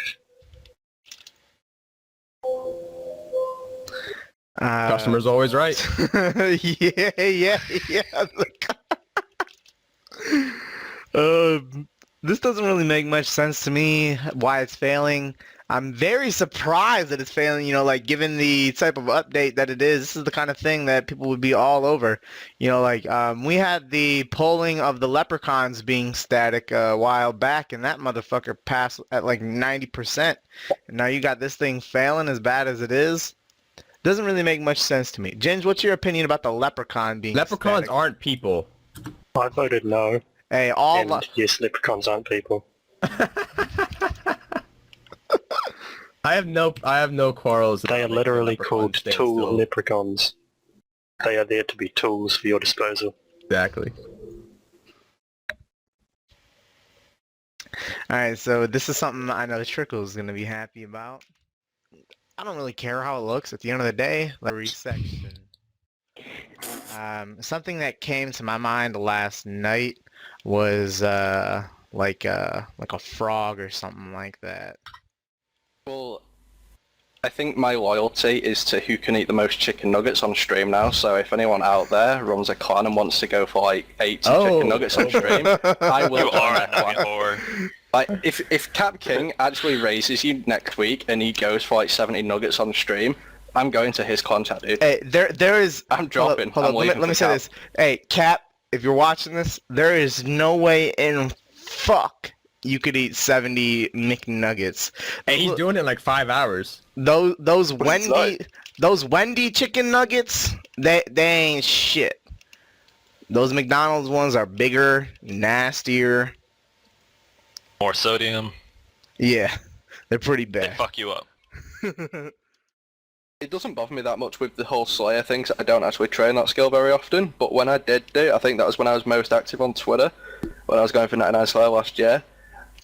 Customer's always right. yeah. This doesn't really make much sense to me, why it's failing. I'm very surprised that it's failing, like, given the type of update that it is. This is the kind of thing that people would be all over. We had the polling of the leprechauns being static a while back, and that motherfucker passed at like 90%. And now you got this thing failing as bad as it is. Doesn't really make much sense to me. Ginge, what's your opinion about the leprechaun being Leprechauns static? aren't people. I voted no. Hey, yes, leprechauns aren't people. I have no quarrels. They are literally called tool leprechauns. They are there to be tools for your disposal. Exactly. Alright, so this is something I know Trickle's going to be happy about. I don't really care how it looks. At the end of the day, every section. Something that came to my mind last night was like a frog or something like that. Well, I think my loyalty is to who can eat the most chicken nuggets on stream now, so if anyone out there runs a clan and wants to go for like 80 chicken nuggets on stream, I will. You are a nugget whore. Like, if Cap King actually raises you next week and he goes for like 70 nuggets on stream, I'm going to his contact, dude. Hey, there is... I'm dropping. Hold on, let me say this. Hey, Cap, if you're watching this, there is no way in fuck you could eat 70 McNuggets. Hey, he's doing it in like 5 hours. Those Wendy chicken nuggets, they ain't shit. Those McDonald's ones are bigger, nastier. More sodium. Yeah, they're pretty bad. They fuck you up. It doesn't bother me that much with the whole Slayer thing, 'cause I don't actually train that skill very often, but when I did do, I think that was when I was most active on Twitter, when I was going for 99 Slayer last year.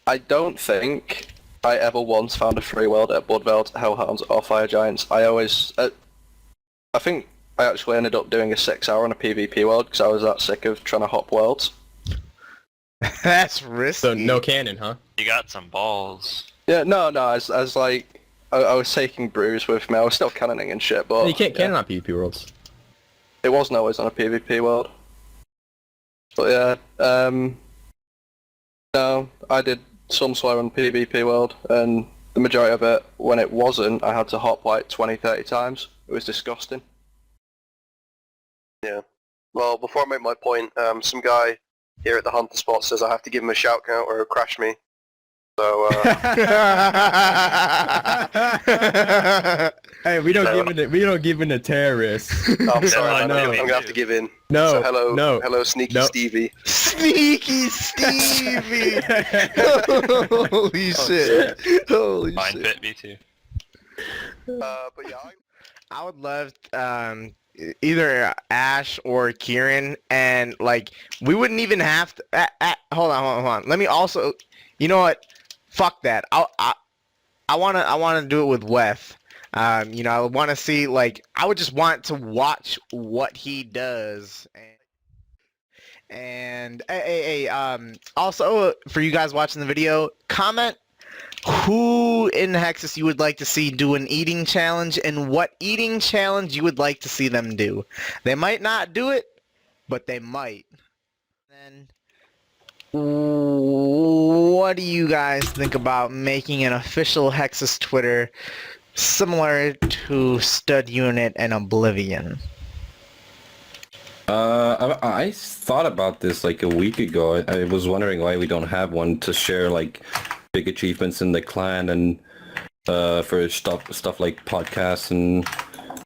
I don't think I ever once found a free world at Bloodveld, Hellhounds, or Fire Giants. I think I actually ended up doing a 6 hour on a PvP world, because I was that sick of trying to hop worlds. That's risky. So no cannon, huh? You got some balls. Yeah, no, as like, I was taking brews with me. I was still cannoning and shit, but You can't cannon on PvP worlds. it wasn't always on a PvP world. But yeah, no, I did some swear on PvP world, and the majority of it, when it wasn't, I had to hop like 20, 30 times. It was disgusting. Yeah. Well, before I make my point, some guy here at the Hunter spot says I have to give him a shout count or he'll crash me. So, Hey, we don't give in to terrorists. I'm sorry, No. I'm gonna have to give in. No, So hello, no, Sneaky no. Stevie. Sneaky Stevie! Holy shit. Holy Mine shit. bit me too. But yeah, I would love either Ash or Kieran, and like we wouldn't even have to. Hold on. Let me also. You know what? Fuck that. I wanna do it with Weth. You know, I want to see, like, I would just want to watch what he does. And also for you guys watching the video, comment who in Hexis you would like to see do an eating challenge and what eating challenge you would like to see them do. They might not do it, but they might. Then what do you guys think about making an official Hexis Twitter similar to Stud Unit and Oblivion? I thought about this like a week ago. I was wondering why we don't have one to share like big achievements in the clan and for stuff like podcasts and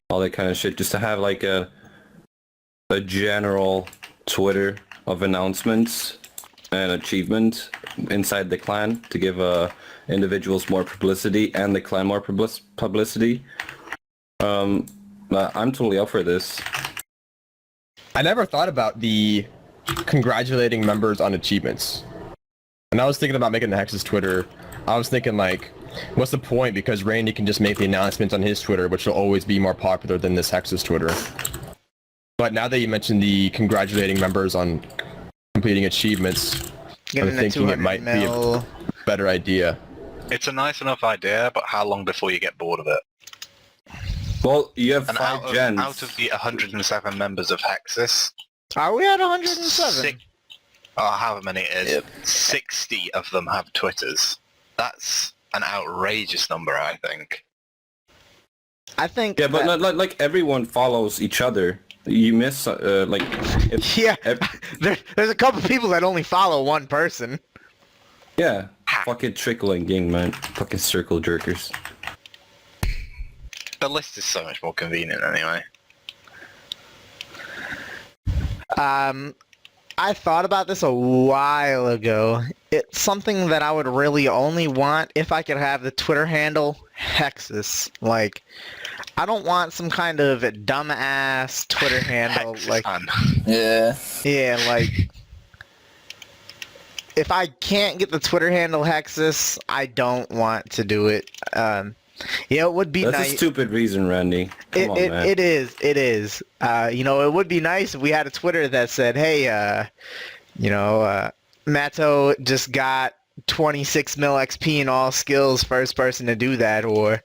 all that kind of shit. Just to have like a general Twitter of announcements and achievement inside the clan to give individuals more publicity and the clan more publicity. I'm totally up for this. I never thought about the congratulating members on achievements. And I was thinking about making the Hexis Twitter. I was thinking like, what's the point? Because Randy can just make the announcements on his Twitter, which will always be more popular than this Hexis Twitter. But now that you mentioned the congratulating members on completing achievements, I'm thinking it might be a better idea. It's a nice enough idea, but how long before you get bored of it? Well, you have and 5 gens. Out of the 107 members of Hexis, are we at 107? However many it is, 60 of them have Twitters. That's an outrageous number, I think. I think. Yeah, but like everyone follows each other. You miss like. Yeah, there's a couple people that only follow one person. Yeah, fucking trickling gang, man. Fucking circle jerkers. The list is so much more convenient anyway. I thought about this a while ago. It's something that I would really only want if I could have the Twitter handle Hexis. Like, I don't want some kind of dumbass Twitter handle. Like, yeah, like, if I can't get the Twitter handle Hexis, I don't want to do it. Yeah, it would be nice. That's a stupid reason, Randy. Come on, man. It is. You know, it would be nice if we had a Twitter that said, hey, you know, Matto just got 26 mil XP in all skills, first person to do that, or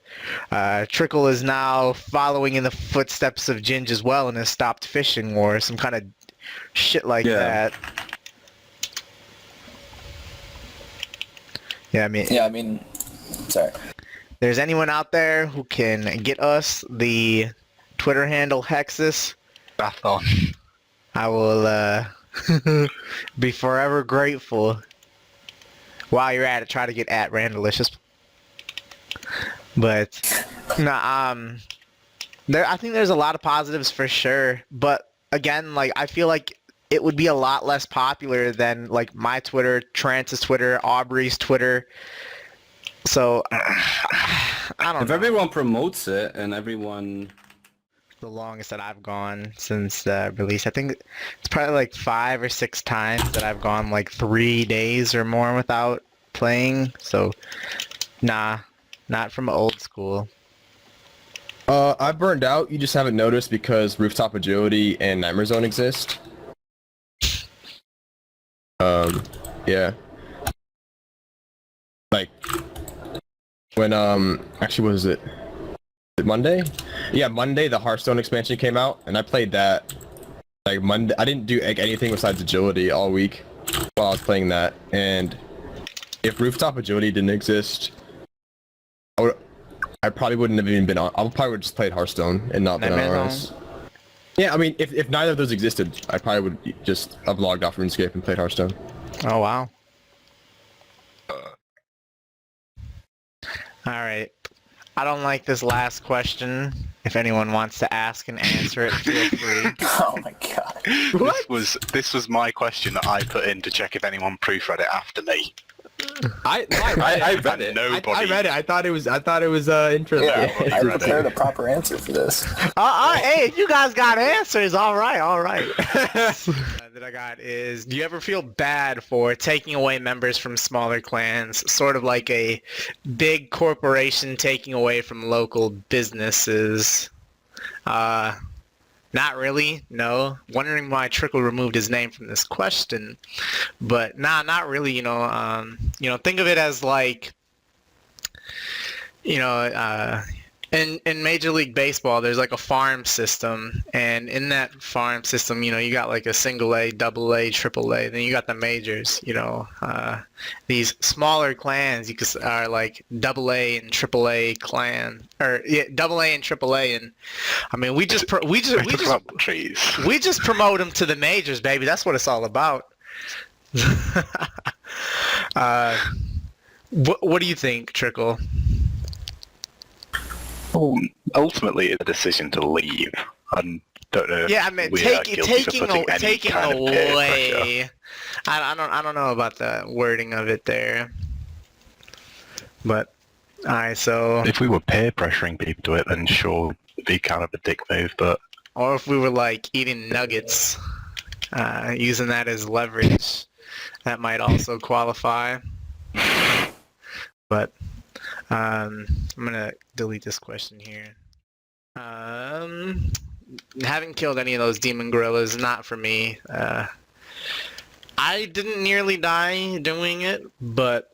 Trickle is now following in the footsteps of Ginge as well and has stopped fishing, or some kind of shit like that. Yeah, I mean, sorry. There's anyone out there who can get us the Twitter handle Hexis, I will be forever grateful. While you're at it, try to get at Randalicious. But I think there's a lot of positives for sure. But again, like, I feel like it would be a lot less popular than like my Twitter, Trance's Twitter, Aubrey's Twitter. So, I don't know. If everyone promotes it and everyone... The longest that I've gone since the release, I think it's probably like 5 or 6 times that I've gone like 3 days or more without playing. So, nah, not from old school. I burned out. You just haven't noticed because Rooftop Agility and Nightmare Zone exist. Yeah. Like, when actually was it Monday? Yeah, Monday the Hearthstone expansion came out, and I played that like Monday. I didn't do like anything besides agility all week while I was playing that. And if rooftop agility didn't exist, I probably wouldn't have even been on. I probably would have just played Hearthstone and not been on RS. Yeah, I mean, if neither of those existed, I probably would just have logged off RuneScape and played Hearthstone. Oh wow. Alright. I don't like this last question. If anyone wants to ask and answer it, feel free. Oh my god. This was my question that I put in to check if anyone proofread it after me. I read it. I read it. I thought it was interesting. Yeah, I prepared a proper answer for this. Hey, you guys got answers. All right. That I got is, do you ever feel bad for taking away members from smaller clans, sort of like a big corporation taking away from local businesses? Not really, no. Wondering why Trickle removed his name from this question, but not really. Think of it as like, in Major League Baseball, there's like a farm system, and in that farm system, you got like a single A, double A, triple A, then you got the majors. These smaller clans are like double A and triple A clan, or double A and triple A, and I mean we just promote them to the majors, baby. That's what it's all about. What do you think, Trickle? Well, ultimately, it's a decision to leave. I don't know. Yeah, I mean, taking away. I don't know about the wording of it there. But, alright, so... If we were peer pressuring people to it, then sure, it'd be kind of a dick move, but... Or if we were, like, eating nuggets, using that as leverage, that might also qualify. But... I'm gonna delete this question here. Haven't killed any of those demon gorillas, not for me. I didn't nearly die doing it, but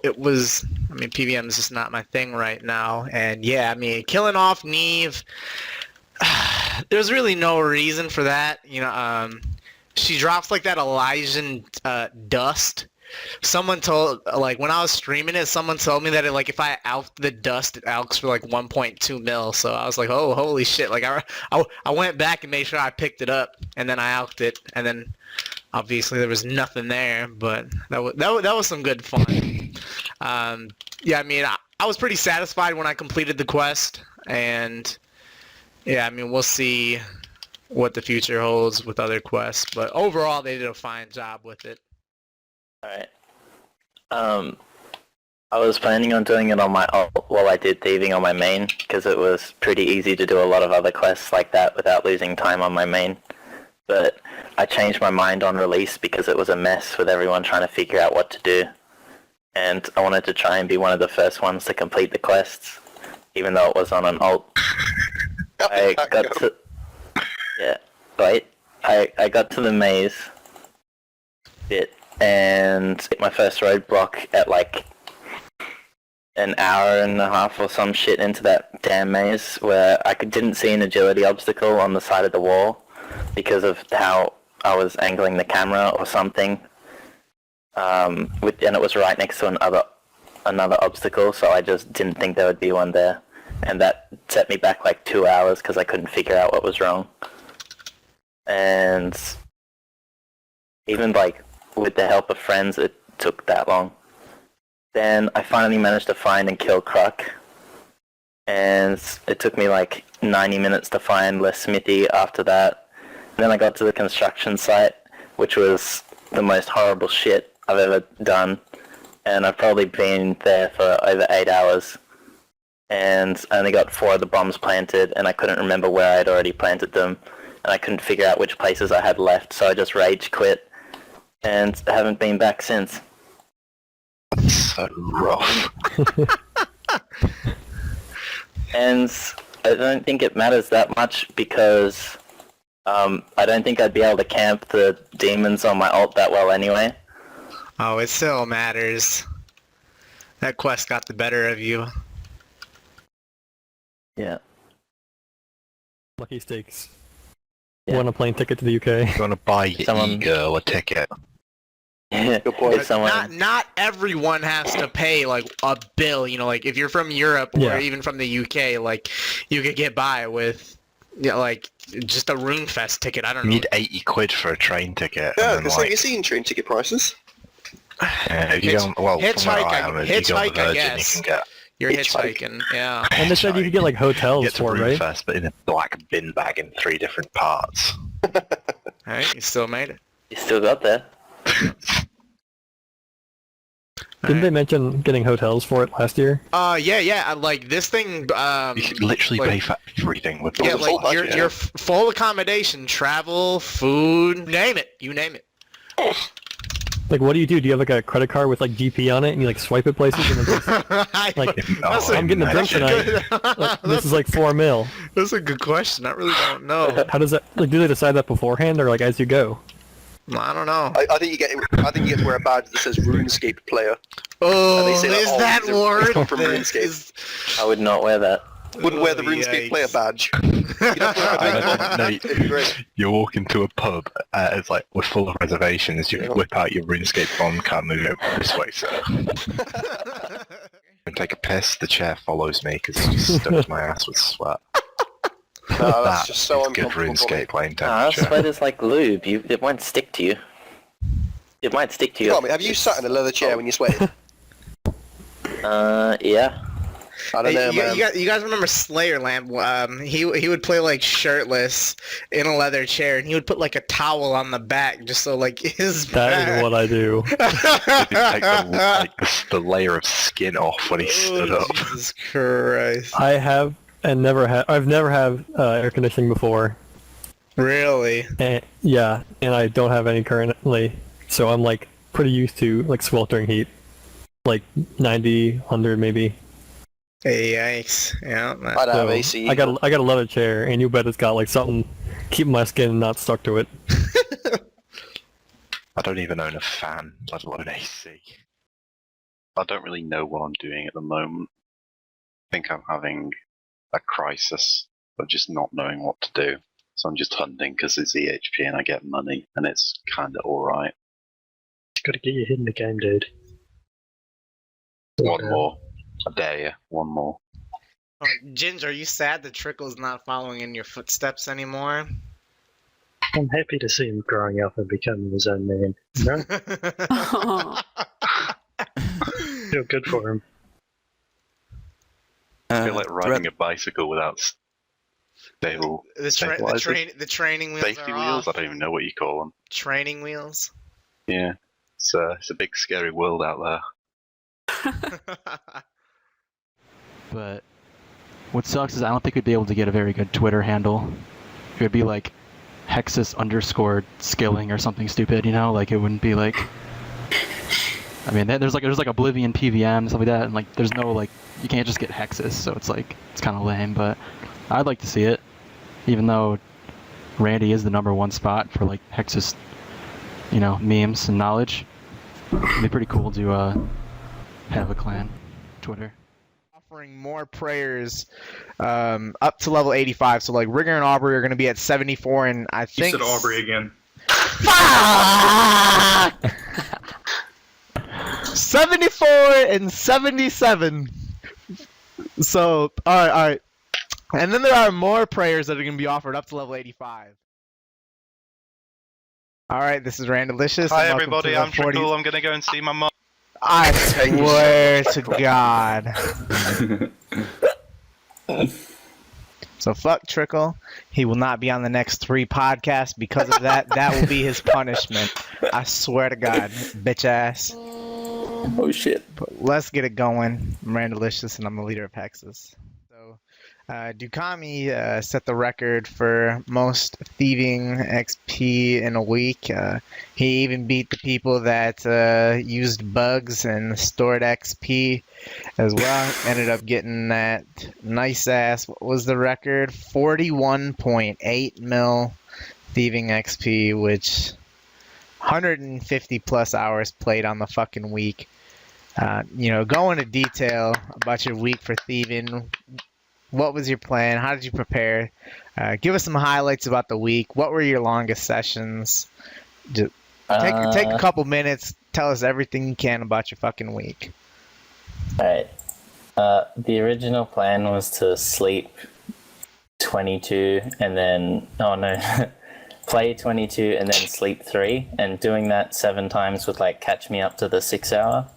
it was, PVM is just not my thing right now. And yeah, killing off Neve, there's really no reason for that. She drops like that Elysian dust. Someone told, when I was streaming it, someone told me that if I alked the dust, it alks for 1.2 mil. So I was like, oh, holy shit. I went back and made sure I picked it up, and then I alked it, and then obviously there was nothing there, but that was some good fun. I was pretty satisfied when I completed the quest, and yeah, we'll see what the future holds with other quests, but overall they did a fine job with it. Alright. I was planning on doing it on my alt while I did thieving on my main, because it was pretty easy to do a lot of other quests like that without losing time on my main. But I changed my mind on release because it was a mess with everyone trying to figure out what to do. And I wanted to try and be one of the first ones to complete the quests, even though it was on an alt. I got to the maze bit and hit my first roadblock at an hour and a half or some shit into that damn maze, where I didn't see an agility obstacle on the side of the wall because of how I was angling the camera or something. And it was right next to another obstacle, so I just didn't think there would be one there. And that set me back 2 hours because I couldn't figure out what was wrong. And even with the help of friends, it took that long. Then I finally managed to find and kill Kruk, and it took me 90 minutes to find Les Smithy after that. And then I got to the construction site, which was the most horrible shit I've ever done, and I've probably been there for over 8 hours, and I only got 4 of the bombs planted, and I couldn't remember where I had already planted them, and I couldn't figure out which places I had left, so I just rage quit, and I haven't been back since. That's so rough. And I don't think it matters that much because I don't think I'd be able to camp the demons on my ult that well anyway. Oh, it still matters. That quest got the better of you. Yeah. Lucky stakes. Yeah. Won a plane ticket to the UK. Gonna buy your e-girl a ticket. Not everyone has to pay like a bill. You know, like if you're from Europe or even from the UK, like you could get by with, like just a RuneFest ticket. I don't know. You need 80 quid for a train ticket. Yeah, and then, because like, you've seen train ticket prices. if you go, well, from where I am, if you go on the Virgin, you can get You're hitchhiking, yeah. And they said you could get like hotels get to for it, right? RuneFest, but in a black bin bag in 3 different parts. Alright, you still made it. You still got there. Didn't they mention getting hotels for it last year? Yeah. Like this thing. You could literally pay for everything with Yeah, the full like budget. your full accommodation, travel, food, you name it. Like, what do? Do you have like a credit card with like GP on it, and you like swipe at places, and it's like, I'm getting a drink tonight. Like, this is like $4 million. That's a good question. I really don't know. How does that? Like, do they decide that beforehand, or like as you go? I don't know. I think you get to wear a badge that says RuneScape player. Oh, And they say is that these are worth from RuneScape? I would not wear that. Wouldn't wear the RuneScape player badge. You walk into a pub, it's like, we're full of reservations, you whip out your RuneScape bond card, move it over this way, sir. And take a piss, the chair follows me because it just stuffs my ass with sweat. No, that's just so good uncomfortable. RuneScape playing Ah, temperature. sweat is like lube. It won't stick to you. It might stick to you. Tell me, have you sat in a leather chair when you sweated? Yeah. I don't know, man. You guys remember Slayer Lamp? He would play like shirtless in a leather chair, and he would put like a towel on the back just so like his That is what I do. Take the layer of skin off when he stood up. Jesus Christ. I have and never have. I've never had air conditioning before. Really? And, yeah, and I don't have any currently, so I'm like pretty used to like sweltering heat, like 90, 100 maybe. Yikes! Yeah. I'd have AC. I got a leather chair, and you bet it's got like something keeping my skin not stuck to it. I don't even own a fan, let alone AC. I don't really know what I'm doing at the moment. I think I'm having a crisis of just not knowing what to do. So I'm just hunting because it's EHP and I get money, and it's kind of alright. Gotta get your head in the game, dude. One more. I dare you. One more. Ginger, are you sad that Trickle's not following in your footsteps anymore? I'm happy to see him growing up and becoming his own man. You know? Feel good for him. I feel like riding a bicycle without stable The training wheels safety are wheels. off. I don't even know what you call them. Training wheels. Yeah, it's a big scary world out there. But what sucks is I don't think we'd be able to get a very good Twitter handle. It would be like Hexis _ skilling or something stupid, you know? Like it wouldn't be like. I mean, there's like Oblivion PVM and stuff like that, and like there's no like you can't just get Hexis, so it's like it's kind of lame. But I'd like to see it, even though Randy is the #1 spot for like Hexis, you know, memes and knowledge. It'd be pretty cool to have a clan Twitter. Offering more prayers up to level 85. So like Rigger and Aubrey are going to be at 74, and I think. You said Aubrey again. 74 and 77. So all right. And then there are more prayers that are going to be offered up to level 85. All right, this is Randalicious. Hi and welcome everybody, to the I'm Trickle. I'm gonna go and see my mum. I swear to God. So fuck Trickle. He will not be on the next 3 podcasts because of that. That will be his punishment. I swear to God, bitch ass. Oh shit. But let's get it going. I'm Randalicious and I'm the leader of Hexis. So Dukami set the record for most thieving XP in a week. He even beat the people that used bugs and stored XP as well. Ended up getting that nice ass, what was the record? 41.8 mil thieving XP, which 150 plus hours played on the fucking week. Go into detail about your week for thieving. What was your plan? How did you prepare? Give us some highlights about the week. What were your longest sessions? Just take a couple minutes. Tell us everything you can about your fucking week. Alright. The original plan was to sleep 22 and then... Oh no. Play 22 and then sleep 3. And doing that 7 times would like catch me up to the 6 hour.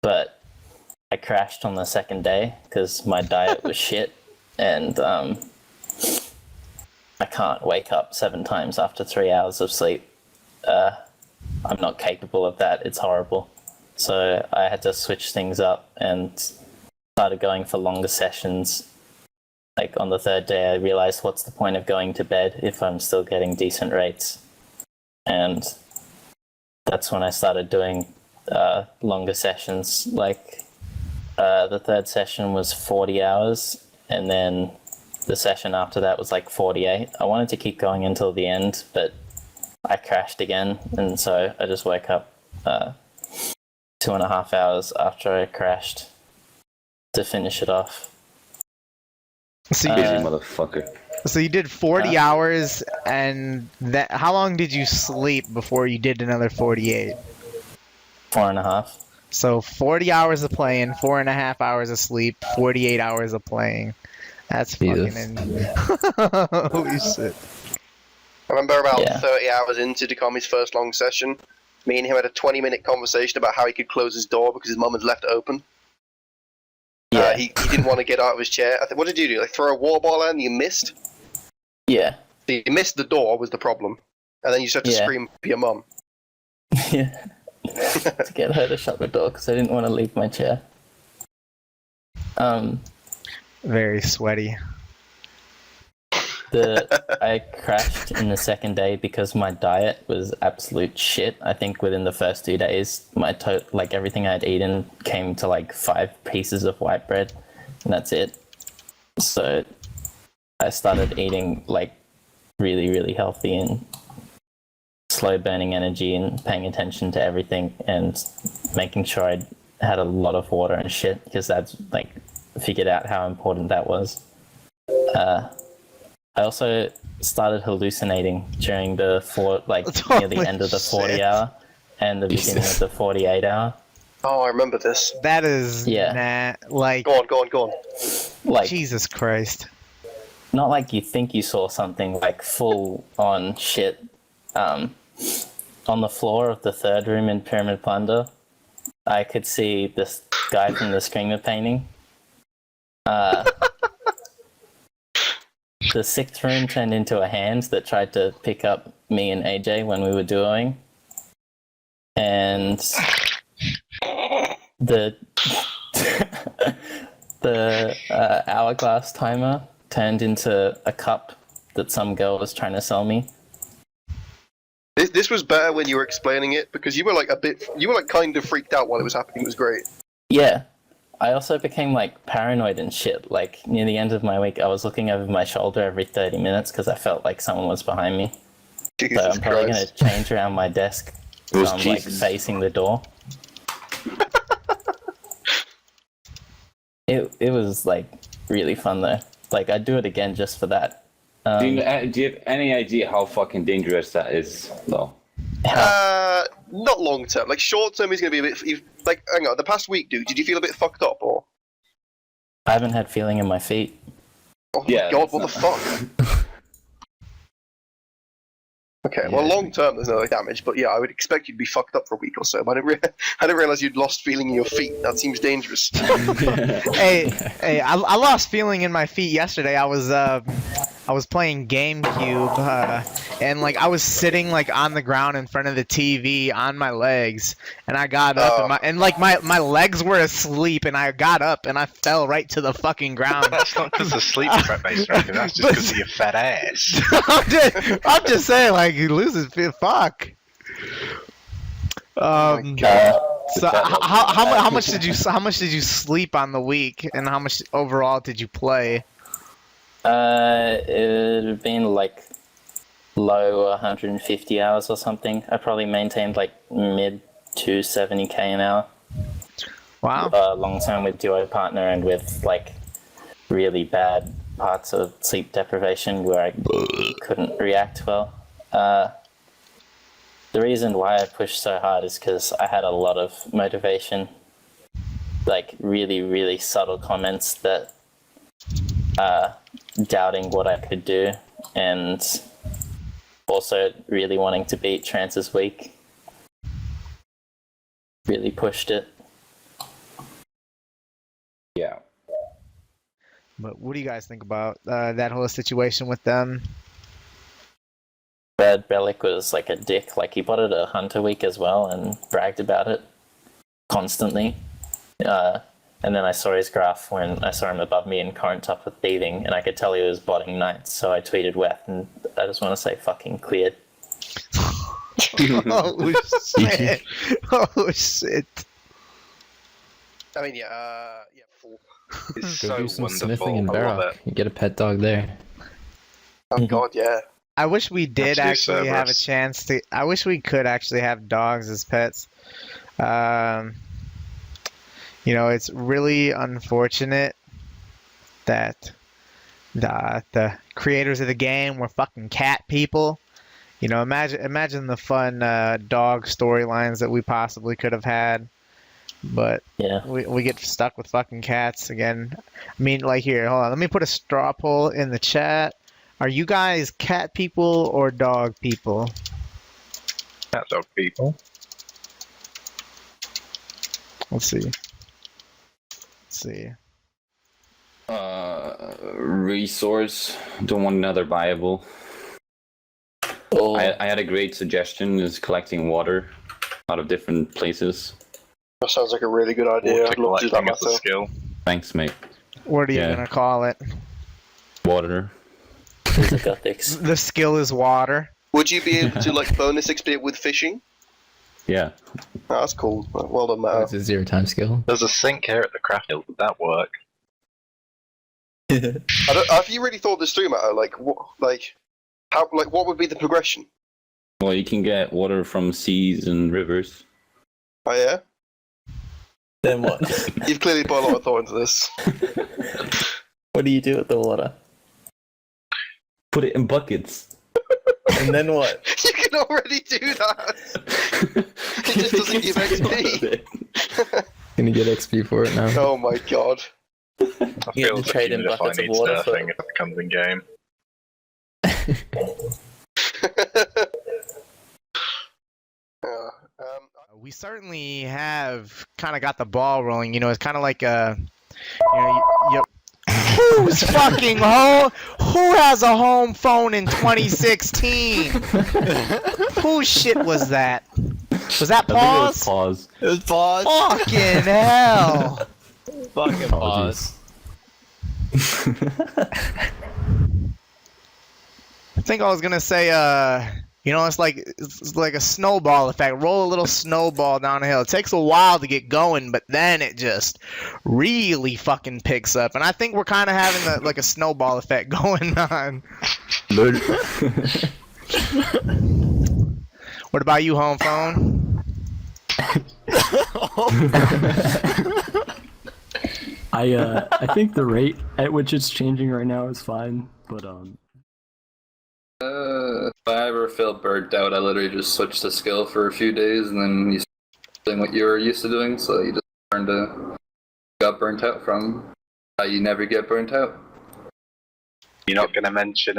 But I crashed on the second day because my diet was shit. And I can't wake up 7 times after 3 hours of sleep. I'm not capable of that. It's horrible. So I had to switch things up and started going for longer sessions. Like on the 3rd day, I realized what's the point of going to bed if I'm still getting decent rates. And that's when I started doing longer sessions. Like the 3rd session was 40 hours, and then the session after that was like 48. I wanted to keep going until the end, but I crashed again, and so I just woke up 2.5 hours after I crashed to finish it off. So Busy motherfucker. So you did 40 hours, and how long did you sleep before you did another 48? 4.5. So 40 hours of playing, 4.5 hours of sleep, 48 hours of playing. That's fucking holy shit. I remember about 30 hours into Takami's first long session, me and him had a 20-minute conversation about how he could close his door because his mum had left it open. Yeah. He didn't want to get out of his chair. What did you do? Like throw a water ball and you missed? Yeah. So you missed the door was the problem. And then you just had to scream for your mum. Yeah. To get her to shut the door because I didn't want to leave my chair. Very sweaty. I crashed in the second day because my diet was absolute shit. I think within the first 2 days, my everything I'd eaten came to like 5 pieces of white bread, and that's it. So I started eating like really, really healthy and slow burning energy and paying attention to everything and making sure I had a lot of water and shit because that's like figured out how important that was. I also started hallucinating during the near the end of the 40 hour and the beginning of the 48 hour. Oh, I remember this. That is Go on. Like Jesus Christ. Not like you think you saw something like full on shit. On the floor of the 3rd room in Pyramid Plunder, I could see this guy from the Screamer painting. The 6th room turned into a hand that tried to pick up me and AJ when we were duoing. And the hourglass timer turned into a cup that some girl was trying to sell me. This was better when you were explaining it because you were like kind of freaked out while it was happening. It was great. Yeah. I also became like paranoid and shit. Like near the end of my week, I was looking over my shoulder every 30 minutes because I felt like someone was behind me. Jesus so I'm probably Christ. going to change around my desk so I'm like facing the door. It was like really fun though. Like I'd do it again just for that. Do you have any idea how fucking dangerous that is, though? Not long term. Like short term, he's gonna be a bit. Like, hang on. The past week, dude, did you feel a bit fucked up or? I haven't had feeling in my feet. Oh my god! What the fuck? Okay, well, long term, there's no damage, but yeah, I would expect you'd be fucked up for a week or so. But I didn't realize you'd lost feeling in your feet. That seems dangerous. Hey, I lost feeling in my feet yesterday. I was playing GameCube, and like I was sitting like on the ground in front of the TV on my legs, and I got up and my legs were asleep, and I got up and I fell right to the fucking ground. That's not because of sleep deprivation, that's just because of your fat ass. I'm just saying, like, he loses fuck. So how much did you sleep on the week, and how much overall did you play? It would have been like low 150 hours or something. I probably maintained like mid 270k an hour. Wow. long term with duo partner and with like really bad parts of sleep deprivation where I couldn't react well. The reason why I pushed so hard is because I had a lot of motivation, like really, really subtle comments that doubting what I could do, and also really wanting to beat Trance's week. Really pushed it. Yeah. But what do you guys think about that whole situation with them? Brad Relic was like a dick. Like he botted a Hunter week as well and bragged about it constantly. And then I saw his graph when I saw him above me in current top with thieving, and I could tell he was botting knights. So I tweeted Weth, and I just want to say fucking cleared. Oh shit! Oh shit! I mean, yeah, full. It's Go so do some wonderful. sniffing in I love Barrock. it. You get a pet dog there. Oh god, yeah. I wish we did Absolute actually have a Cerberus. chance to. I wish we could actually have dogs as pets. You know, it's really unfortunate that the creators of the game were fucking cat people. You know, imagine the fun dog storylines that we possibly could have had. But yeah, we get stuck with fucking cats again. I mean, like here, hold on. Let me put a straw poll in the chat. Are you guys cat people or dog people? Cat dog people. Let's see. See. Resource. Don't want another viable. Oh. I had a great suggestion: is collecting water out of different places. That sounds like a really good idea. Water I'd love to do that collecting as a myself. skill. Thanks, mate. What are you Yeah. gonna call it? Water. The skill is water. Would you be able to like bonus XP it with fishing? Yeah. Oh, that's cool. Well done, Oh, Matt. it's a 0 time skill. There's a sink here at the craft hill. Would that work? Have you really thought this through, Matt? Like, what would be the progression? Well, you can get water from seas and rivers. Oh yeah. Then what? You've clearly put a lot of thought into this. What do you do with the water? Put it in buckets. And then what? You can already do that. It just doesn't give XP. Gonna get XP for it now. Oh my god. I You feel get to trade in if I buckets of need water for- surfing if it comes in game. We certainly have kind of got the ball rolling. You know, it's kind of like a, you know, who's fucking home? Who has a home phone in 2016? Whose shit was that? Was that Pause? Pause. It was pause. Fucking hell! Fucking pause. I think I was gonna say, you know, it's like a snowball effect. Roll a little snowball down the hill. It takes a while to get going, but then it just really fucking picks up. And I think we're kind of having like a snowball effect going on. What about you, home phone? I think the rate at which it's changing right now is fine, but If I ever feel burnt out, I literally just switch the skill for a few days, and then you start doing what you were used to doing. So you just learn to got burnt out from. How you never get burnt out. You're not going to mention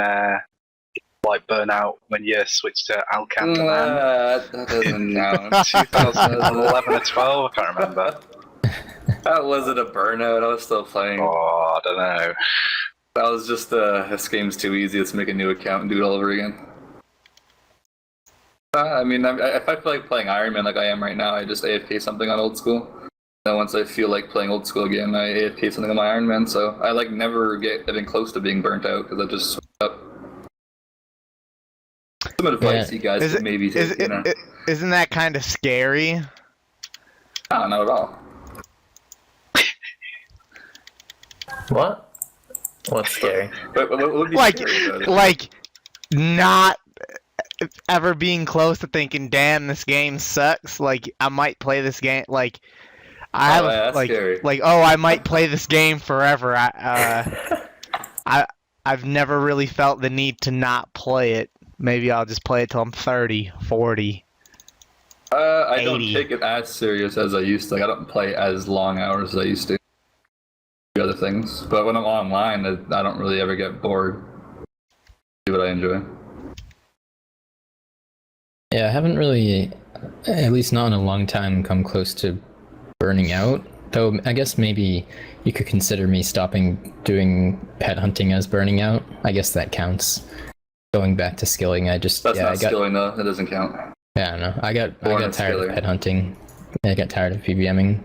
like burnout when you switch to Alcantaman? That doesn't count. 2011 or 12, I can't remember. That wasn't a burnout. I was still playing. Oh, I don't know. That was just this game's too easy. Let's make a new account and do it all over again. I mean, if I feel like playing Iron Man like I am right now, I just AFK something on old school. And once I feel like playing old school again, I AFK something on my Iron Man. So I like never get even close to being burnt out because I just switch up. Some advice you guys could maybe take, you know. Isn't that kind of scary? No, not at all. What? What's scary? What would be Like, scary about it? like, not ever being close to thinking, damn, this game sucks. Like, I might play this game. Like, I have that's scary. I might play this game forever. I've never really felt the need to not play it. Maybe I'll just play it till I'm 30, 40. I don't take it as serious as I used to. Like, I don't play as long hours as I used to. Do other things, but when I'm online, I don't really ever get bored. Do what I enjoy. Yeah, I haven't really, at least not in a long time, come close to burning out. Though I guess maybe you could consider me stopping doing pet hunting as burning out. I guess that counts. Going back to skilling, That's not skilling though. That doesn't count. Yeah, no. I got tired of pet hunting. I got tired of PBMing.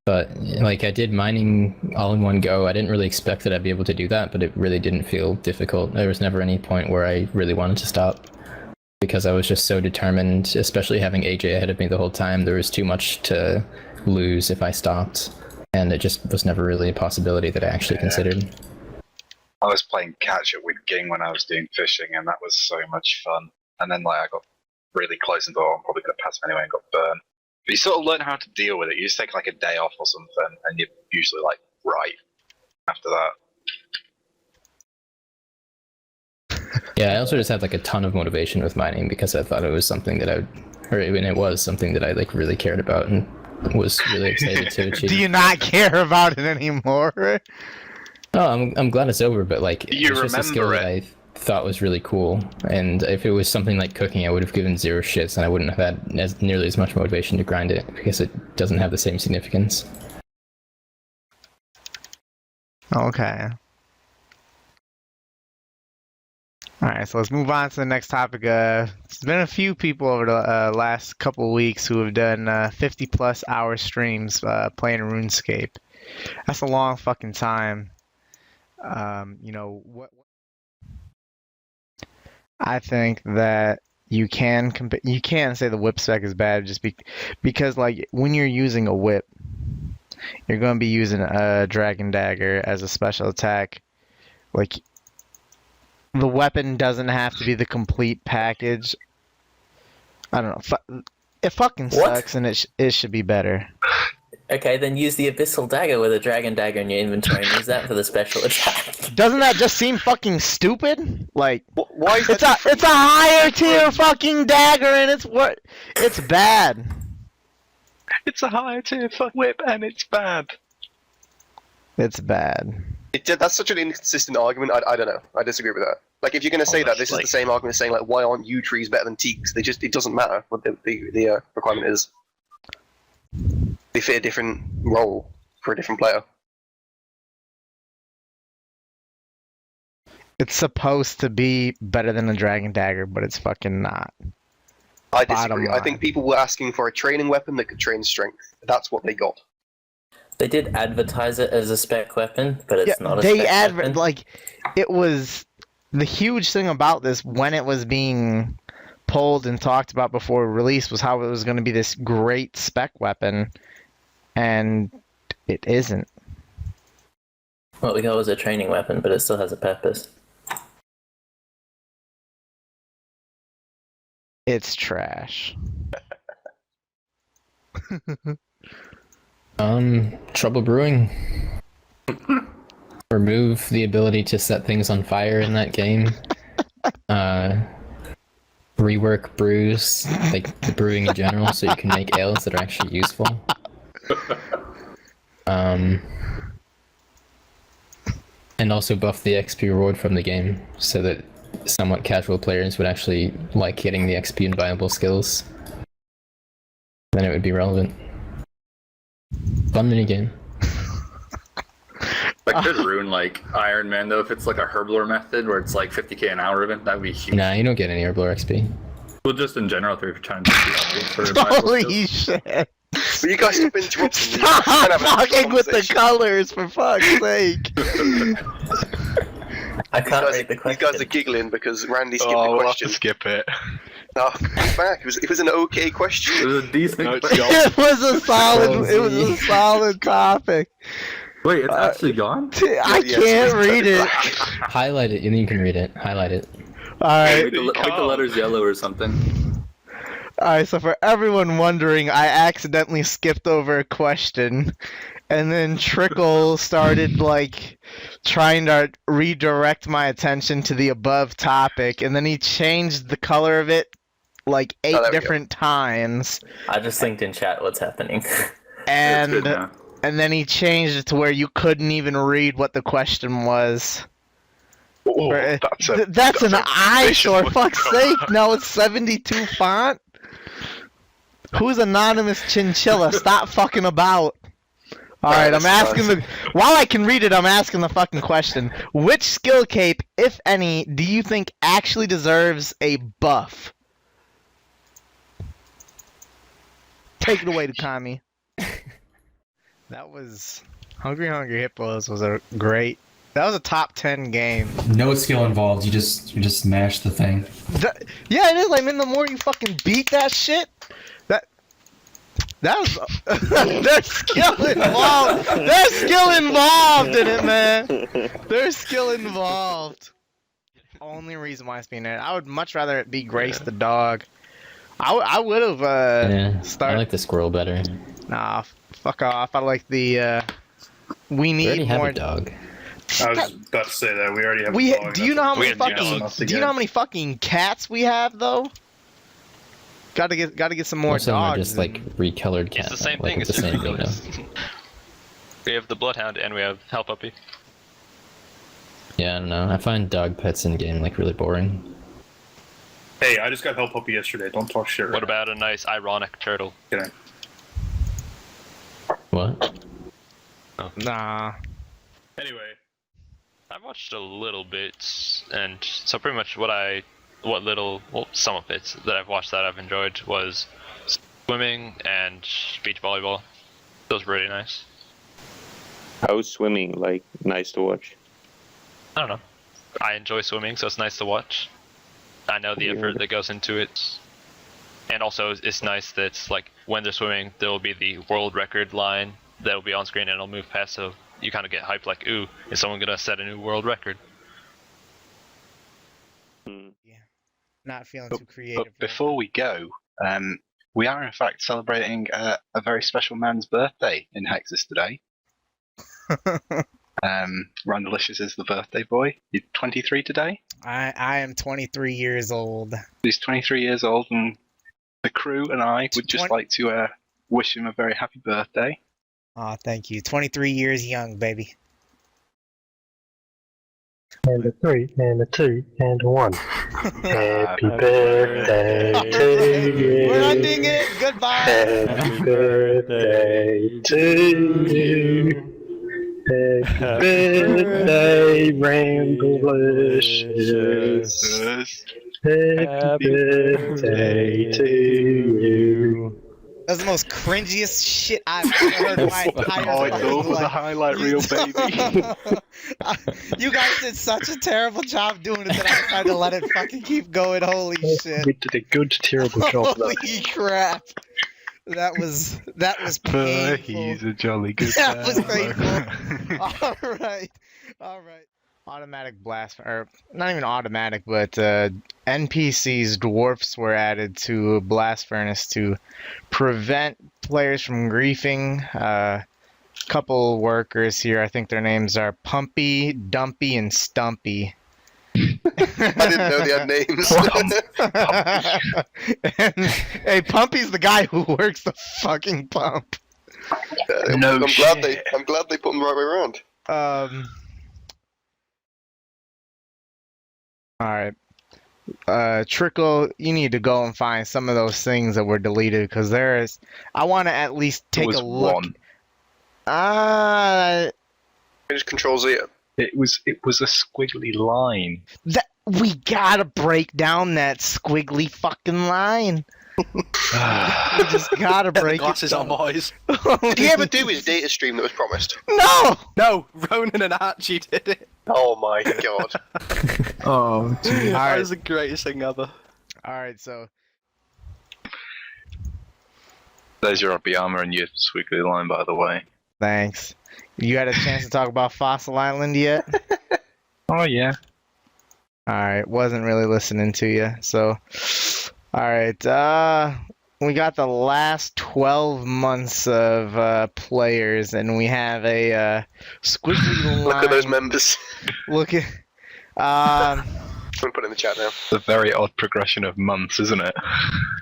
But like I did mining all in one go. I didn't really expect that I'd be able to do that, but it really didn't feel difficult. There was never any point where I really wanted to stop because I was just so determined, especially having AJ ahead of me the whole time. There was too much to lose if I stopped, and it just was never really a possibility that I actually considered. I was playing catch up with Ging when I was doing fishing, and that was so much fun. And then like I got really close and thought I'm probably gonna pass him anyway and got burned. But you sort of learn how to deal with it. You just take like a day off or something, and you're usually like right after that. Yeah, I also just had like a ton of motivation with mining because I thought it was something that it was something that I like really cared about and was really excited to achieve. Do you not care about it anymore? Oh, I'm glad it's over, but like it's just a skill that I thought was really cool, and if it was something like cooking, I would have given zero shits, and I wouldn't have had nearly as much motivation to grind it because it doesn't have the same significance. Okay. Alright, so let's move on to the next topic. There's been a few people over the last couple of weeks who have done 50 plus hour streams playing RuneScape. That's a long fucking time. You know, what I think that you can't say the whip spec is bad just because like when you're using a whip, you're going to be using a dragon dagger as a special attack. Like the weapon doesn't have to be the complete package. I don't know. It fucking sucks, and it should be better. Okay, then use the Abyssal Dagger with a Dragon Dagger in your inventory and use that for the special attack. Doesn't that just seem fucking stupid? Like, why is it's a higher tier fucking dagger, and it's bad. It's a higher tier whip, and it's bad. It's bad. That's such an inconsistent argument. I don't know. I disagree with that. Like, if you're going to say that, this is the same argument as saying, like, why aren't yew trees better than teaks? It doesn't matter what the requirement is. They fit a different role for a different player. It's supposed to be better than a dragon dagger, but it's fucking not. I disagree. I think people were asking for a training weapon that could train strength. That's what they got. They did advertise it as a spec weapon, but it's not a spec weapon. Like, it was the huge thing about this when it was being pulled and talked about before release was how it was going to be this great spec weapon, and it isn't. What we got was a training weapon, but it still has a purpose. It's trash. Trouble brewing. Remove the ability to set things on fire in that game. Rework brews, like the brewing in general, so you can make ales that are actually useful. And also buff the XP reward from the game, so that somewhat casual players would actually like getting the XP and viable skills. Then it would be relevant. Fun minigame. I could ruin like Iron Man though if it's like a herblore method where it's like 50k an hour event. That would be huge. Nah, you don't get any herblore XP. Well, just in general, if you're trying to for Holy shit! But you guys have been interrupting. Stop fucking with the colors, for fuck's sake! I can't read the question. You guys are giggling because Randy skipped the we'll question. have to skip it. No, come back. It was an okay question. It was a decent question. It was a solid topic. Wait, it's actually gone? I can't read it. Highlight it, and then you can read it. Highlight it. Alright. Make the letters yellow or something. Alright, so for everyone wondering, I accidentally skipped over a question, and then Trickle started, like, trying to redirect my attention to the above topic, and then he changed the color of it, like, 8 different times. I just linked in chat what's happening. And then he changed it to where you couldn't even read what the question was. Oh, that's an eyesore, for fuck's sake. Now it's 72 font. Who's Anonymous Chinchilla? Stop fucking about. Alright, I'm asking while I can read it, I'm asking the fucking question. Which skill cape, if any, do you think actually deserves a buff? Take it away, Dukami. That was... Hungry Hippos was a great... That was a top 10 game. No skill involved. You just mash the thing. Yeah, it is. I mean, the more you fucking beat that shit, that was there's skill involved. There's skill involved in it, man. There's skill involved. Only reason why it's being there. I would much rather it be Grace the dog. I would have started. I like the squirrel better. Nah, fuck off. I like the. We need already more. Have a dog. I was about to say that we already have. We a dog. do you know how many fucking do you know how many fucking cats we have though? Gotta get some more Most of them dogs. are just like recolored cats. It's the same like, thing. It's the same thing. We have the Bloodhound and we have Hell Puppy. Yeah, I don't know. I find dog pets in game like really boring. Hey, I just got Hell Puppy yesterday. Don't talk shit. What about a nice ironic turtle? Kidding. What? Oh. Nah. Anyway, I've watched a little bit, and so pretty much some of it that I've watched that I've enjoyed was swimming and beach volleyball. Those were really nice. How's swimming like nice to watch? I don't know. I enjoy swimming, so it's nice to watch. I know the effort that goes into it. And also, it's nice that like when they're swimming, there will be the world record line that will be on screen and it'll move past, so you kind of get hyped like, ooh, is someone going to set a new world record? Yeah. Not feeling too creative. But before we go, we are in fact celebrating a very special man's birthday in Hexis today. Randalicious is the birthday boy. He's 23 today. I am 23 years old. He's 23 years old, and the crew and I would just like to wish him a very happy birthday. Aw, thank you. 23 years young, baby. And a 3, and a 2, and a 1. Happy birthday to you. We're ending it. Goodbye. Happy birthday to you. Happy birthday, Randalicious. Happy birthday to you. That's the most cringiest shit I've ever heard in my entire life. Oh, it was a highlight reel, baby. You guys did such a terrible job doing it that I tried to let it fucking keep going. Holy shit. We did a good, terrible job. Holy crap. That was painful. He's a jolly good That was painful. Alright. Automatic blast, or not even automatic, but NPCs, dwarfs were added to Blast Furnace to prevent players from griefing. Couple workers here, I think their names are Pumpy, Dumpy, and Stumpy. I didn't know they had names. Hey, Pumpy's the guy who works the fucking pump. I'm glad they put them the right way around. Alright. Trickle, you need to go and find some of those things that were deleted, because I want to at least take a look. Just Control Z. It was a squiggly line. We gotta break down that squiggly fucking line. We just gotta break glasses it on, boys. Did he ever do his data stream that was promised? No, Ronan and Archie did it. Oh my god. Oh, geez. That was the greatest thing ever. Alright, so. There's your RP armor and your squiggly line, by the way. Thanks. You had a chance to talk about Fossil Island yet? Oh, yeah. Alright, wasn't really listening to you, so. All right. We got the last 12 months of players, and we have a squiggly line. Look at those members. Look at. I'm gonna put it in the chat now. It's a very odd progression of months, isn't it?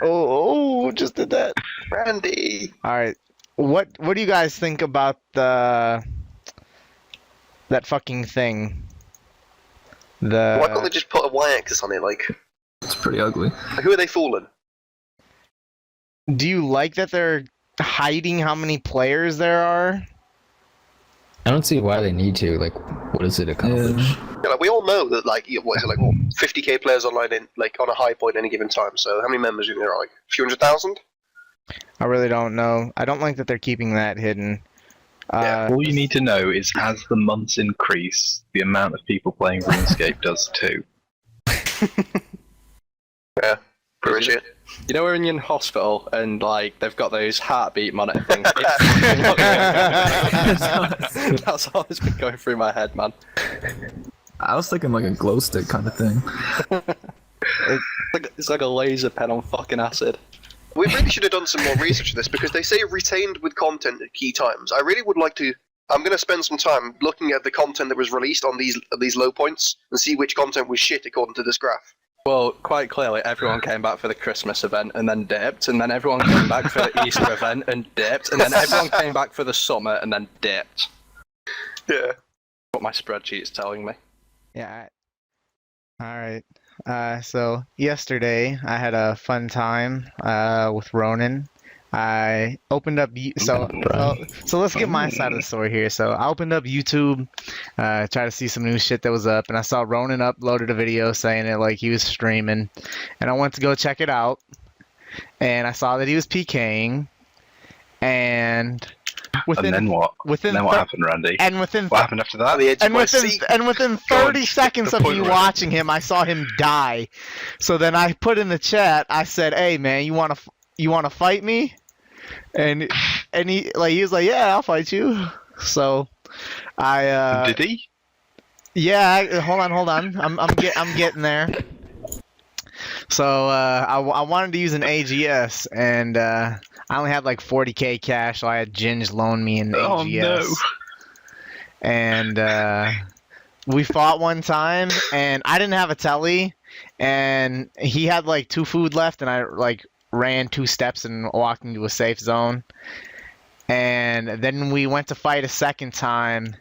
Oh, just did that. Randy. All right. What do you guys think about that fucking thing? Why can't they just put a y-axis on it? Like, it's pretty ugly. Who are they fooling? Do you like that they're hiding how many players there are? I don't see why they need to. Like, what does it accomplish? Yeah, like, we all know that, like, what is it, like, 50k players online in, like, on a high point at any given time. So how many members are there? Like, a few 100,000? I really don't know. I don't like that they're keeping that hidden. All you need to know is as the months increase, the amount of people playing RuneScape does too. Yeah, pretty much it. You know when you're in hospital and like they've got those heartbeat monitor things? That's all that's been going through my head, man. I was thinking like a glow stick kind of thing. It's like a laser pen on fucking acid. We really should have done some more research on this because they say retained with content at key times. I really would like to. I'm going to spend some time looking at the content that was released on these low points and see which content was shit according to this graph. Well, quite clearly, everyone came back for the Christmas event and then dipped, and then everyone came back for the Easter event and dipped, and then everyone came back for the summer and then dipped. Yeah. What my spreadsheet's telling me. Yeah. Alright. So yesterday I had a fun time with Ronan. I opened up so let's get my side of the story here. So I opened up YouTube, try to see some new shit that was up, and I saw Ronan uploaded a video saying it like he was streaming, and I went to go check it out, and I saw that he was PKing, and then what? Then what happened, Randy? And within what happened after that? Within 30 seconds of me watching him, I saw him die. So then I put in the chat, I said, "Hey man, you want to fight me?" And he was like, "Yeah, I'll fight you." So I did he? Yeah, hold on. I'm getting there. So I wanted to use an AGS, and I only had like 40k cash, so I had Ginge loan me an AGS. Oh no! And we fought one time, and I didn't have a telly, and he had like 2 food left, and I like ran 2 steps and walked into a safe zone. And then we went to fight a second time,